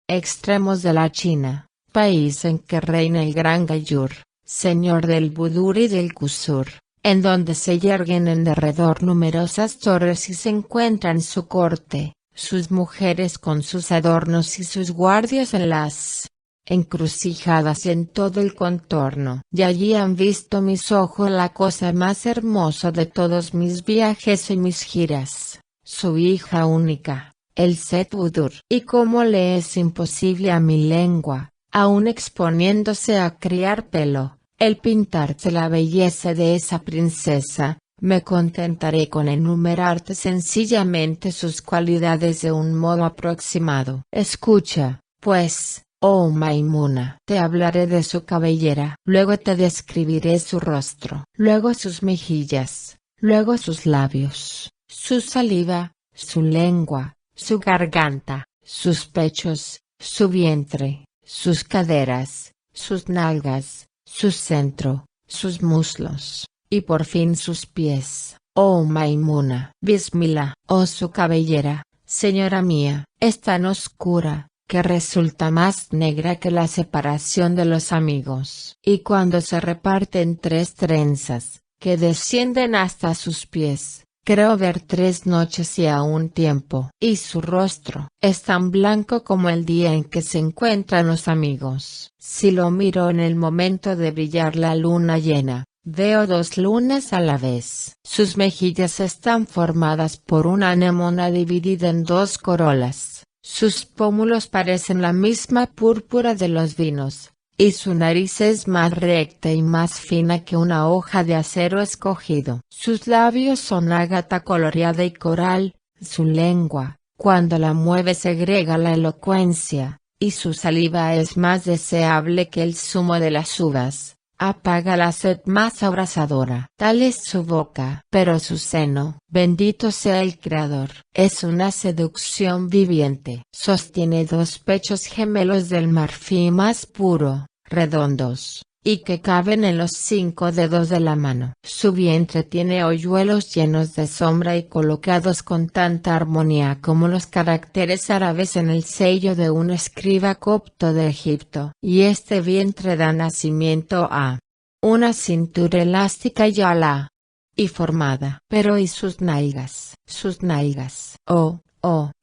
[SPEAKER 1] extremos de la China, país en que reina el gran Gayur, señor del Budur y del Kusur, en donde se yerguen en derredor numerosas torres y se encuentran su corte, sus mujeres con sus adornos y sus guardias en las encrucijadas y en todo el contorno. Y allí han visto mis ojos la cosa más hermosa de todos mis viajes y mis giras, su hija única, el Set Budur. Y como le es imposible a mi lengua, aun exponiéndose a criar pelo, el pintarte la belleza de esa princesa, me contentaré con enumerarte sencillamente sus cualidades de un modo aproximado. Escucha, pues, oh Maimuna. Te hablaré de su cabellera. Luego te describiré su rostro. Luego sus mejillas. Luego sus labios. Su saliva. Su lengua. Su garganta. Sus pechos. Su vientre. Sus caderas. Sus nalgas. Su centro. Sus muslos. Y por fin sus pies. Oh Maimuna. Bismillah. Oh su cabellera, señora mía, es tan oscura, que resulta más negra que la separación de los amigos. Y cuando se reparte en 3 trenzas, que descienden hasta sus pies, creo ver 3 noches y a un tiempo. Y su rostro es tan blanco como el día en que se encuentran los amigos. Si lo miro en el momento de brillar la luna llena, veo 2 lunas a la vez. Sus mejillas están formadas por una anémona dividida en 2 corolas. Sus pómulos parecen la misma púrpura de los vinos, y su nariz es más recta y más fina que una hoja de acero escogido. Sus labios son ágata coloreada y coral, su lengua, cuando la mueve segrega la elocuencia, y su saliva es más deseable que el zumo de las uvas. Apaga la sed más abrasadora. Tal es su boca, pero su seno, bendito sea el Creador, es una seducción viviente. Sostiene 2 pechos gemelos del marfil más puro, redondos, y que caben en los 5 dedos de la mano. Su vientre tiene hoyuelos llenos de sombra y colocados con tanta armonía como los caracteres árabes en el sello de un escriba copto de Egipto. Y este vientre da nacimiento a una cintura elástica y ala y formada. Pero ¿y sus nalgas? Sus nalgas,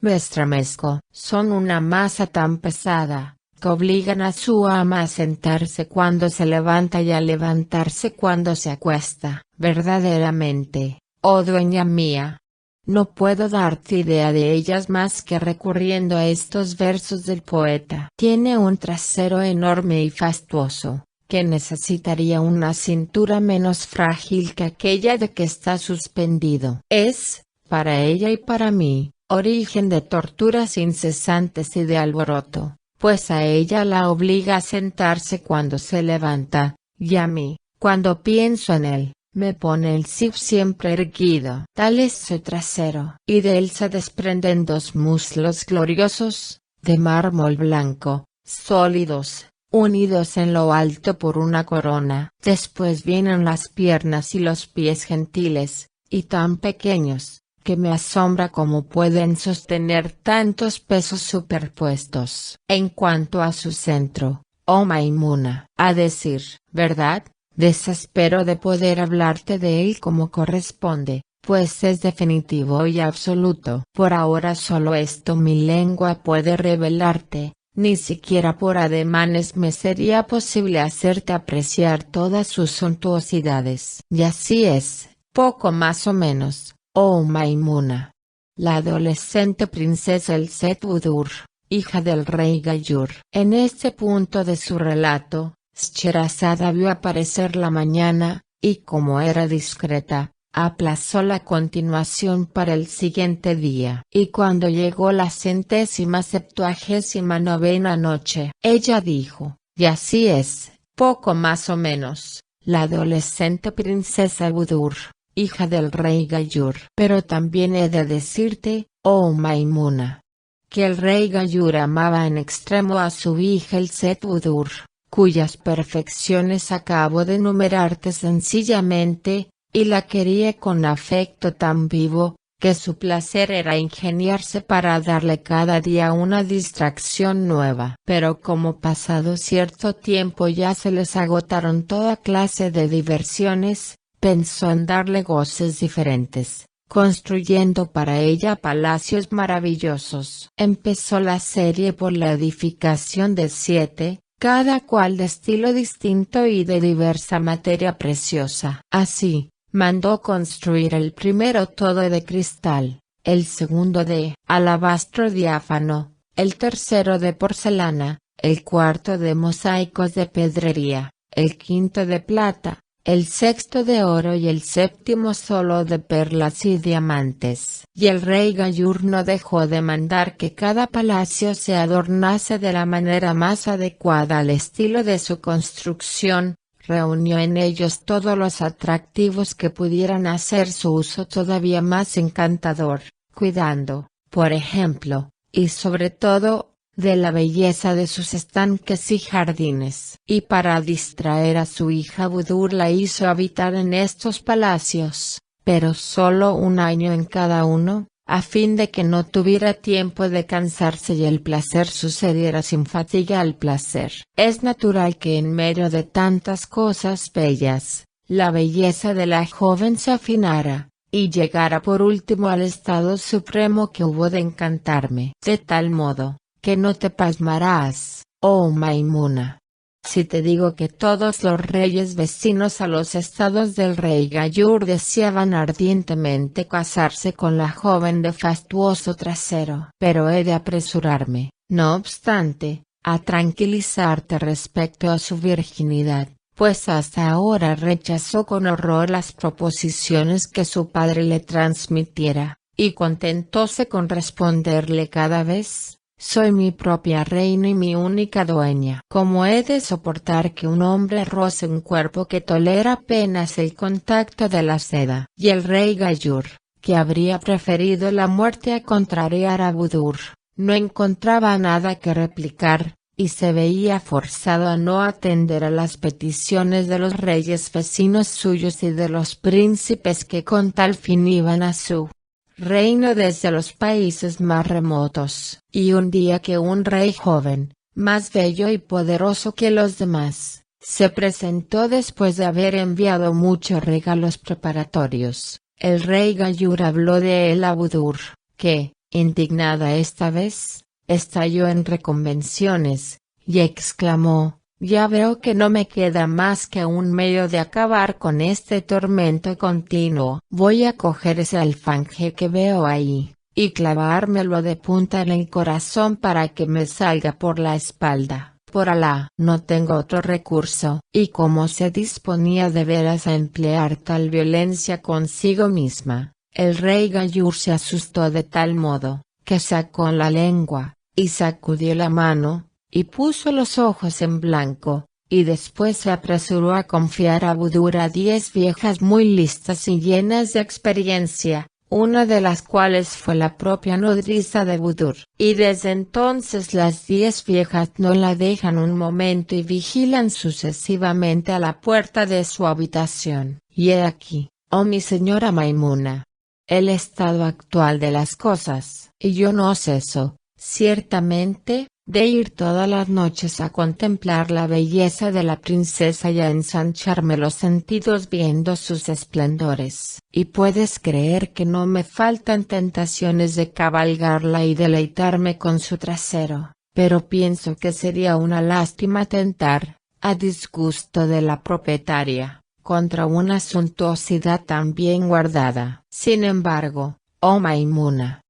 [SPEAKER 1] me estremezco, son una masa tan pesada, que obligan a su ama a sentarse cuando se levanta y a levantarse cuando se acuesta. Verdaderamente, oh dueña mía, no puedo darte idea de ellas más que recurriendo a estos versos del poeta. Tiene un trasero enorme y fastuoso, que necesitaría una cintura menos frágil que aquella de que está suspendido. Es, para ella y para mí, origen de torturas incesantes y de alboroto, pues a ella la obliga a sentarse cuando se levanta, y a mí, cuando pienso en él, me pone el zip siempre erguido. Tal es su trasero, y de él se desprenden 2 muslos gloriosos, de mármol blanco, sólidos, unidos en lo alto por una corona. Después vienen las piernas y los pies gentiles, y tan pequeños, que me asombra cómo pueden sostener tantos pesos superpuestos. En cuanto a su centro, oh Maimuna, a decir verdad, desespero de poder hablarte de él como corresponde, pues es definitivo y absoluto. Por ahora solo esto mi lengua puede revelarte, ni siquiera por ademanes me sería posible hacerte apreciar todas sus suntuosidades. Y así es, poco más o menos, oh Maimuna. La adolescente princesa el Set Budur, hija del rey Gayur. En este punto de su relato, Scheherazada vio aparecer la mañana, y como era discreta, aplazó la continuación para el siguiente día. Y cuando llegó la 179ª noche, ella dijo, y así es, poco más o menos, la adolescente princesa Budur, hija del rey Gayur. Pero también he de decirte, oh Maimuna, que el rey Gayur amaba en extremo a su hija el Set Budur, cuyas perfecciones acabo de enumerarte sencillamente, y la quería con afecto tan vivo, que su placer era ingeniarse para darle cada día una distracción nueva. Pero como pasado cierto tiempo ya se les agotaron toda clase de diversiones, pensó en darle goces diferentes, construyendo para ella palacios maravillosos. Empezó la serie por la edificación de 7, cada cual de estilo distinto y de diversa materia preciosa. Así, mandó construir el primero todo de cristal, el segundo de alabastro diáfano, el tercero de porcelana, el cuarto de mosaicos de pedrería, el quinto de plata, el sexto de oro y el séptimo solo de perlas y diamantes. Y el rey Gayur no dejó de mandar que cada palacio se adornase de la manera más adecuada al estilo de su construcción, reunió en ellos todos los atractivos que pudieran hacer su uso todavía más encantador, cuidando, por ejemplo, y sobre todo, de la belleza de sus estanques y jardines. Y para distraer a su hija Budur la hizo habitar en estos palacios, pero solo un año en cada uno, a fin de que no tuviera tiempo de cansarse y el placer sucediera sin fatiga al placer. Es natural que en medio de tantas cosas bellas, la belleza de la joven se afinara, y llegara por último al estado supremo que hubo de encantarme. De tal modo, que no te pasmarás, oh Maimuna, si te digo que todos los reyes vecinos a los estados del rey Gayur deseaban ardientemente casarse con la joven de fastuoso trasero. Pero he de apresurarme, no obstante, a tranquilizarte respecto a su virginidad, pues hasta ahora rechazó con horror las proposiciones que su padre le transmitiera, y contentóse con responderle cada vez: soy mi propia reina y mi única dueña. ¿Cómo he de soportar que un hombre roce un cuerpo que tolera apenas el contacto de la seda? Y el rey Gayur, que habría preferido la muerte a contrariar a Budur, no encontraba nada que replicar, y se veía forzado a no atender a las peticiones de los reyes vecinos suyos y de los príncipes que con tal fin iban a su reino desde los países más remotos. Y un día que un rey joven, más bello y poderoso que los demás, se presentó después de haber enviado muchos regalos preparatorios, el rey Gayur habló de él a Budur, que, indignada esta vez, estalló en reconvenciones, y exclamó: ya veo que no me queda más que un medio de acabar con este tormento continuo. Voy a coger ese alfanje que veo ahí, y clavármelo de punta en el corazón para que me salga por la espalda. Por Alá, no tengo otro recurso. Y como se disponía de veras a emplear tal violencia consigo misma, el rey Gayur se asustó de tal modo, que sacó la lengua, y sacudió la mano, y puso los ojos en blanco, y después se apresuró a confiar a Budur a 10 viejas muy listas y llenas de experiencia, una de las cuales fue la propia nodriza de Budur. Y desde entonces las 10 viejas no la dejan un momento y vigilan sucesivamente a la puerta de su habitación. Y he aquí, oh mi señora Maimuna, el estado actual de las cosas. Y yo no ceso, ciertamente, de ir todas las noches a contemplar la belleza de la princesa y a ensancharme los sentidos viendo sus esplendores. Y puedes creer que no me faltan tentaciones de cabalgarla y deleitarme con su trasero, pero pienso que sería una lástima tentar, a disgusto de la propietaria, contra una suntuosidad tan bien guardada. Sin embargo, oh Maimuna,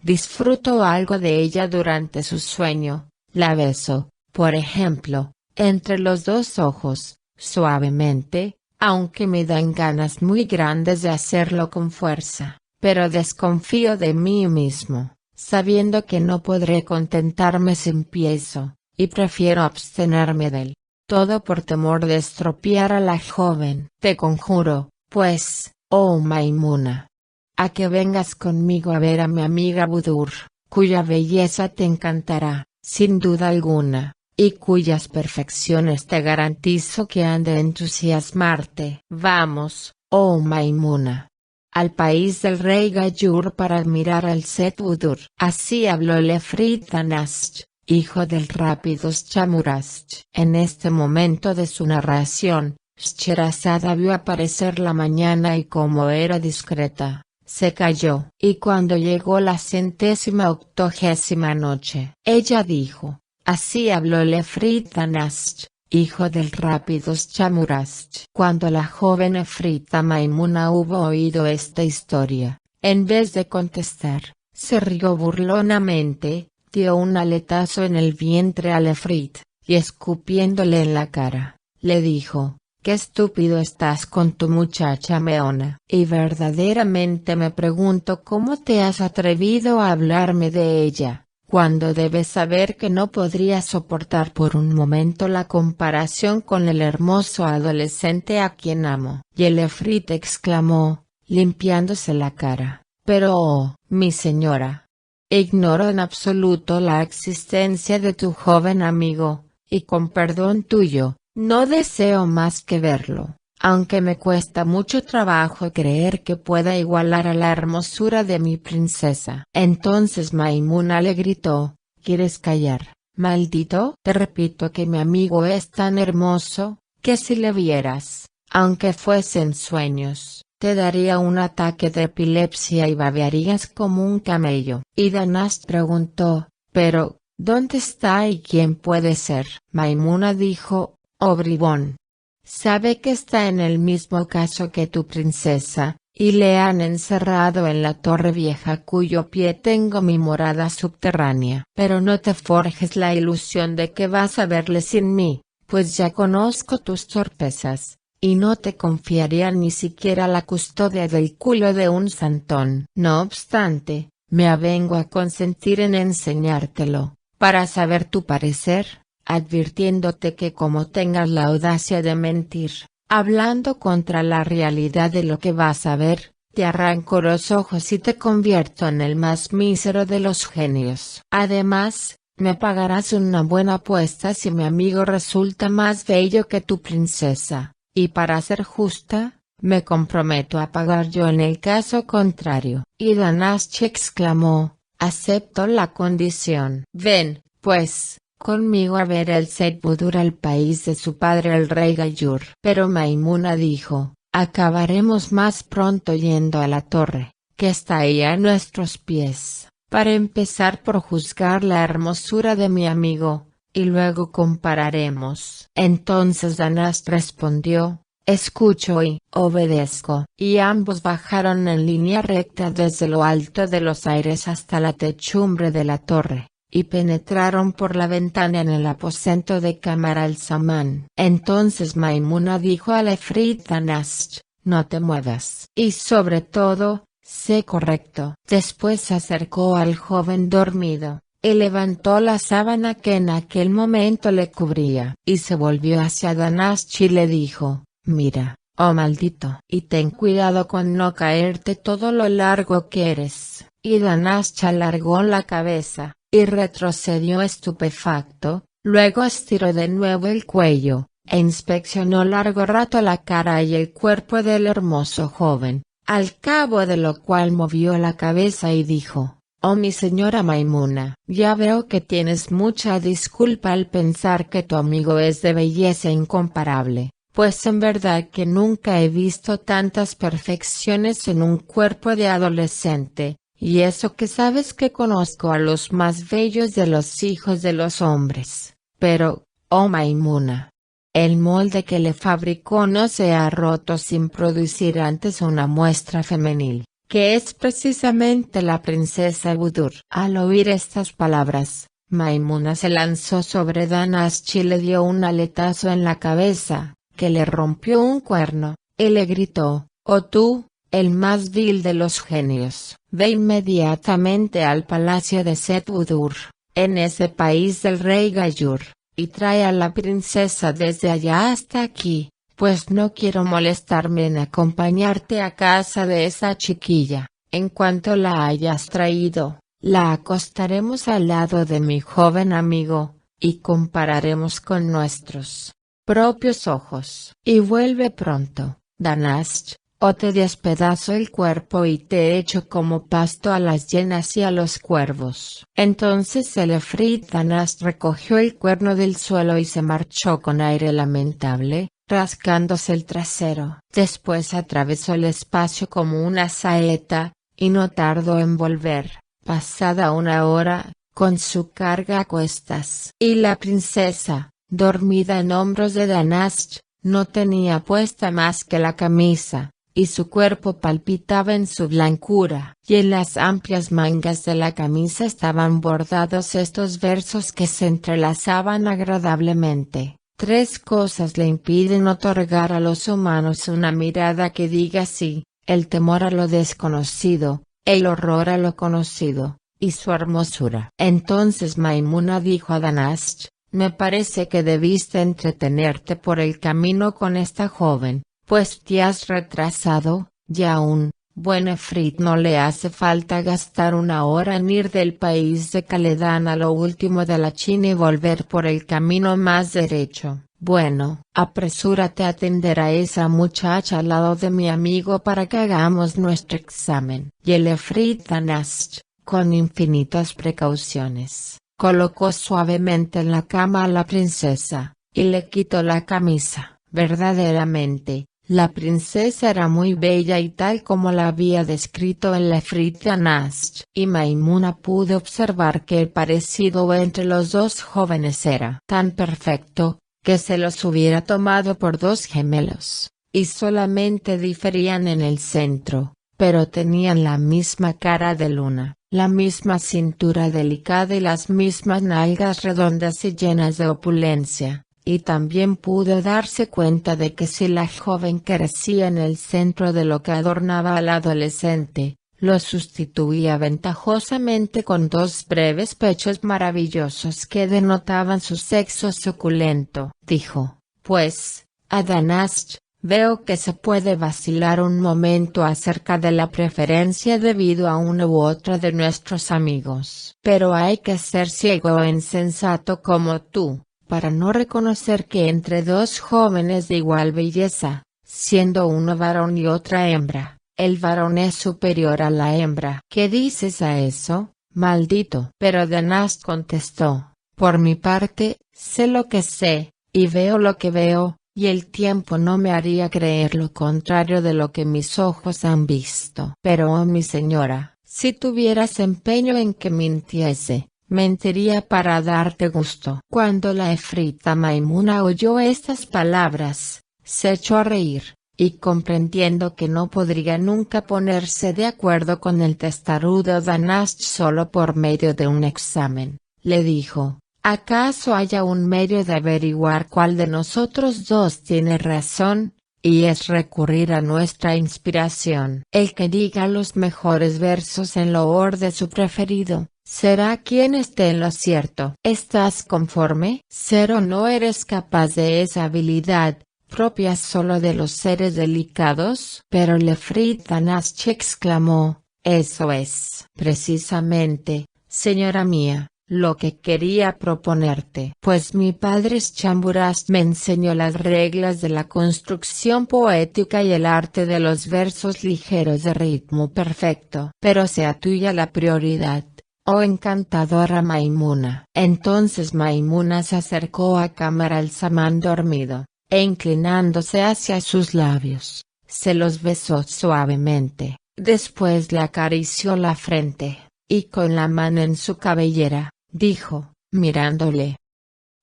[SPEAKER 1] disfruto algo de ella durante su sueño, la beso, por ejemplo, entre los dos ojos, suavemente, aunque me dan ganas muy grandes de hacerlo con fuerza, pero desconfío de mí mismo, sabiendo que no podré contentarme si empiezo, y prefiero abstenerme del todo por temor de estropear a la joven. Te conjuro, pues, oh Maimuna, a que vengas conmigo a ver a mi amiga Budur, cuya belleza te encantará, sin duda alguna, y cuyas perfecciones te garantizo que han de entusiasmarte. Vamos, oh Maimuna, al país del rey Gayur para admirar al Set Budur. Así habló el efrit Danasht, hijo del rápido Shamurast. En este momento de su narración, Scheherazade vio aparecer la mañana y como era discreta, se calló. Y cuando llegó la 180ª noche, ella dijo: así habló el efrit Danasht, hijo del rápido Shamurast. Cuando la joven efrita Maimuna hubo oído esta historia, en vez de contestar, se rió burlonamente, dio un aletazo en el vientre al efrit, y escupiéndole en la cara, le dijo: qué estúpido estás con tu muchacha Meona. Y verdaderamente me pregunto cómo te has atrevido a hablarme de ella, cuando debes saber que no podría soportar por un momento la comparación con el hermoso adolescente a quien amo. Y el efrit exclamó, limpiándose la cara: pero oh, mi señora, ignoro en absoluto la existencia de tu joven amigo, y con perdón tuyo, no deseo más que verlo, aunque me cuesta mucho trabajo creer que pueda igualar a la hermosura de mi princesa. Entonces Maimuna le gritó: ¿quieres callar, maldito? Te repito que mi amigo es tan hermoso, que si le vieras, aunque fuesen sueños, te daría un ataque de epilepsia y babearías como un camello. Y Danasht preguntó: pero, ¿dónde está y quién puede ser? Maimuna dijo: oh bribón, sabe que está en el mismo caso que tu princesa, y le han encerrado en la torre vieja cuyo pie tengo mi morada subterránea. Pero no te forjes la ilusión de que vas a verle sin mí, pues ya conozco tus torpezas, y no te confiaría ni siquiera la custodia del culo de un santón. No obstante, me avengo a consentir en enseñártelo, para saber tu parecer, advirtiéndote que como tengas la audacia de mentir, hablando contra la realidad de lo que vas a ver, te arranco los ojos y te convierto en el más mísero de los genios. Además, me pagarás una buena apuesta si mi amigo resulta más bello que tu princesa, y para ser justa, me comprometo a pagar yo en el caso contrario. Y Danasht exclamó: acepto la condición. Ven, pues, conmigo a ver el Set Budur al país de su padre el rey Gayur. Pero Maimuna dijo: acabaremos más pronto yendo a la torre, que está ahí a nuestros pies, para empezar por juzgar la hermosura de mi amigo, y luego compararemos. Entonces Danasht respondió: escucho y obedezco. Y ambos bajaron en línea recta desde lo alto de los aires hasta la techumbre de la torre, y penetraron por la ventana en el aposento de Camaralzaman. Entonces Maimuna dijo al efrit Danasht: no te muevas. Y sobre todo, sé correcto. Después se acercó al joven dormido, y levantó la sábana que en aquel momento le cubría. Y se volvió hacia Danasht y le dijo: mira, oh maldito, y ten cuidado con no caerte todo lo largo que eres. Y Danasht alargó la cabeza, y retrocedió estupefacto, luego estiró de nuevo el cuello, e inspeccionó largo rato la cara y el cuerpo del hermoso joven, al cabo de lo cual movió la cabeza y dijo: oh mi señora Maimuna, ya veo que tienes mucha disculpa al pensar que tu amigo es de belleza incomparable, pues en verdad que nunca he visto tantas perfecciones en un cuerpo de adolescente. Y eso que sabes que conozco a los más bellos de los hijos de los hombres. Pero, oh Maimuna, el molde que le fabricó no se ha roto sin producir antes una muestra femenil, que es precisamente la princesa Budur. Al oír estas palabras, Maimuna se lanzó sobre Danaschi y le dio un aletazo en la cabeza, que le rompió un cuerno, y le gritó: «Oh tú, el más vil de los genios, ve inmediatamente al palacio de Set Budur, en ese país del rey Gayur, y trae a la princesa desde allá hasta aquí, pues no quiero molestarme en acompañarte a casa de esa chiquilla. En cuanto la hayas traído, la acostaremos al lado de mi joven amigo, y compararemos con nuestros propios ojos. Y vuelve pronto, Danaschi, o te despedazo el cuerpo y te echo como pasto a las hienas y a los cuervos». Entonces el efrit Danaschi recogió el cuerno del suelo y se marchó con aire lamentable, rascándose el trasero. Después atravesó el espacio como una saeta, y no tardó en volver, pasada una hora, con su carga a cuestas. Y la princesa, dormida en hombros de Danaschi, no tenía puesta más que la camisa, y su cuerpo palpitaba en su blancura. Y en las amplias mangas de la camisa estaban bordados estos versos que se entrelazaban agradablemente: «Tres cosas le impiden otorgar a los humanos una mirada que diga sí: el temor a lo desconocido, el horror a lo conocido, y su hermosura». Entonces Maimuna dijo a Danaschi: «Me parece que debiste entretenerte por el camino con esta joven, pues te has retrasado, y a un buen efrit no le hace falta gastar una hora en ir del país de Khaledan a lo último de la China y volver por el camino más derecho. Bueno, apresúrate a atender a esa muchacha al lado de mi amigo para que hagamos nuestro examen». Y el efrit Danaschi, con infinitas precauciones, colocó suavemente en la cama a la princesa, y le quitó la camisa. Verdaderamente, la princesa era muy bella y tal como la había descrito el efrit Danaschi. Y Maimuna pudo observar que el parecido entre los dos jóvenes era tan perfecto, que se los hubiera tomado por dos gemelos, y solamente diferían en el centro, pero tenían la misma cara de luna, la misma cintura delicada y las mismas nalgas redondas y llenas de opulencia. Y también pudo darse cuenta de que si la joven crecía en el centro de lo que adornaba al adolescente, lo sustituía ventajosamente con dos breves pechos maravillosos que denotaban su sexo suculento. Dijo, pues, a Danaschi: «Veo que se puede vacilar un momento acerca de la preferencia debido a uno u otro de nuestros amigos. Pero hay que ser ciego o insensato como tú, para no reconocer que entre dos jóvenes de igual belleza, siendo uno varón y otra hembra, el varón es superior a la hembra». «¿Qué dices a eso, maldito?». Pero Danaschi contestó: «Por mi parte, sé lo que sé, y veo lo que veo, y el tiempo no me haría creer lo contrario de lo que mis ojos han visto». «Pero oh mi señora, si tuvieras empeño en que mintiese, mentiría para darte gusto». Cuando la efrita Maimuna oyó estas palabras, se echó a reír, y comprendiendo que no podría nunca ponerse de acuerdo con el testarudo Danaschi solo por medio de un examen, le dijo: «¿Acaso haya un medio de averiguar cuál de nosotros dos tiene razón? Y es recurrir a nuestra inspiración. El que diga los mejores versos en loor de su preferido, será quien esté en lo cierto. ¿Estás conforme? Ser o no eres capaz de esa habilidad, propia solo de los seres delicados». Pero el efrit Danaschi exclamó: «Eso es precisamente, señora mía, lo que quería proponerte. Pues mi padre Chamburas me enseñó las reglas de la construcción poética y el arte de los versos ligeros de ritmo perfecto. Pero sea tuya la prioridad, oh encantadora Maimuna». Entonces Maimuna se acercó a Kamar al-Zaman dormido, e inclinándose hacia sus labios, se los besó suavemente. Después le acarició la frente, y con la mano en su cabellera, dijo, mirándole: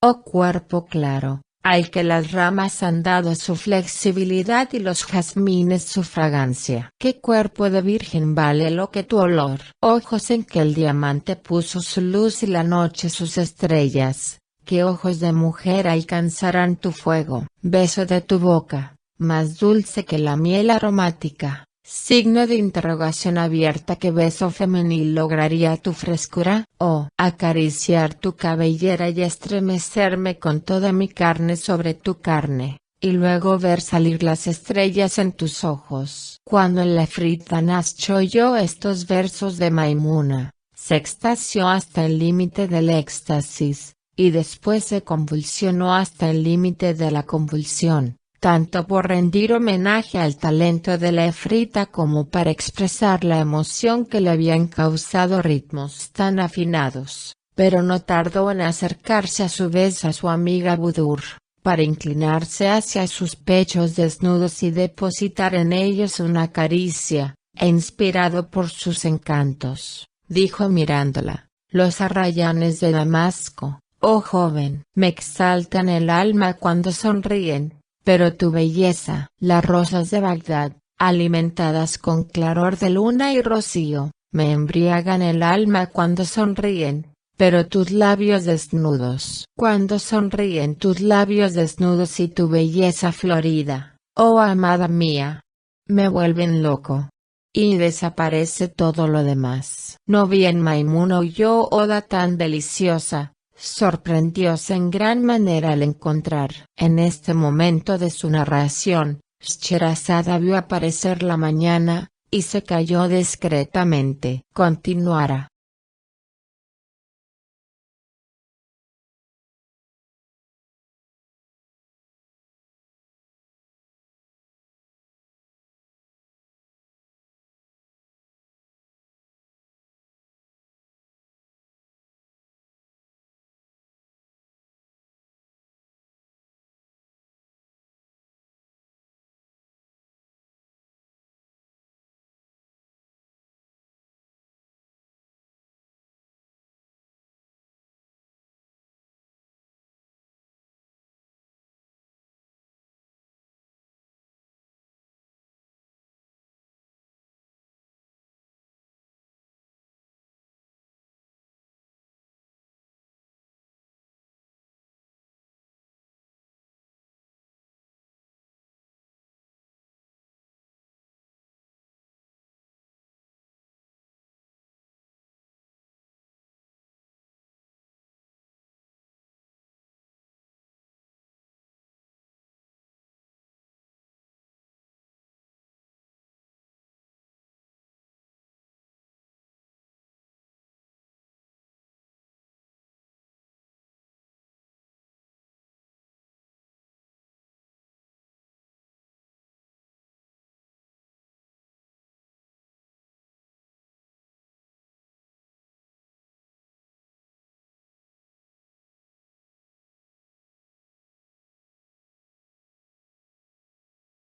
[SPEAKER 1] «Oh cuerpo claro, al que las ramas han dado su flexibilidad y los jazmines su fragancia. ¿Qué cuerpo de virgen vale lo que tu olor? Ojos en que el diamante puso su luz y la noche sus estrellas, ¿qué ojos de mujer alcanzarán tu fuego? Beso de tu boca, más dulce que la miel aromática. Signo de interrogación abierta. ¿Qué beso femenil lograría tu frescura? Oh, acariciar tu cabellera y estremecerme con toda mi carne sobre tu carne, y luego ver salir las estrellas en tus ojos. Cuando el efrit Anas oyó estos versos de Maimuna, se extasió hasta el límite del éxtasis, y después se convulsionó hasta el límite de la convulsión, tanto por rendir homenaje al talento de la efrita como para expresar la emoción que le habían causado ritmos tan afinados, pero no tardó en acercarse a su vez a su amiga Budur, para inclinarse hacia sus pechos desnudos y depositar en ellos una caricia, e inspirado por sus encantos, dijo mirándola: los arrayanes de Damasco, oh joven, me exaltan el alma cuando sonríen, pero tu belleza. Las rosas de Bagdad, alimentadas con claror de luna y rocío, me embriagan el alma cuando sonríen, pero tus labios desnudos. Cuando sonríen tus labios desnudos y tu belleza florida, oh amada mía, me vuelven loco. Y desaparece todo lo demás. No bien Maimuna oyó oda tan deliciosa, sorprendióse en gran manera al encontrar. En este momento de su narración, Scheherazada vio aparecer la mañana, y se calló discretamente. Continuará.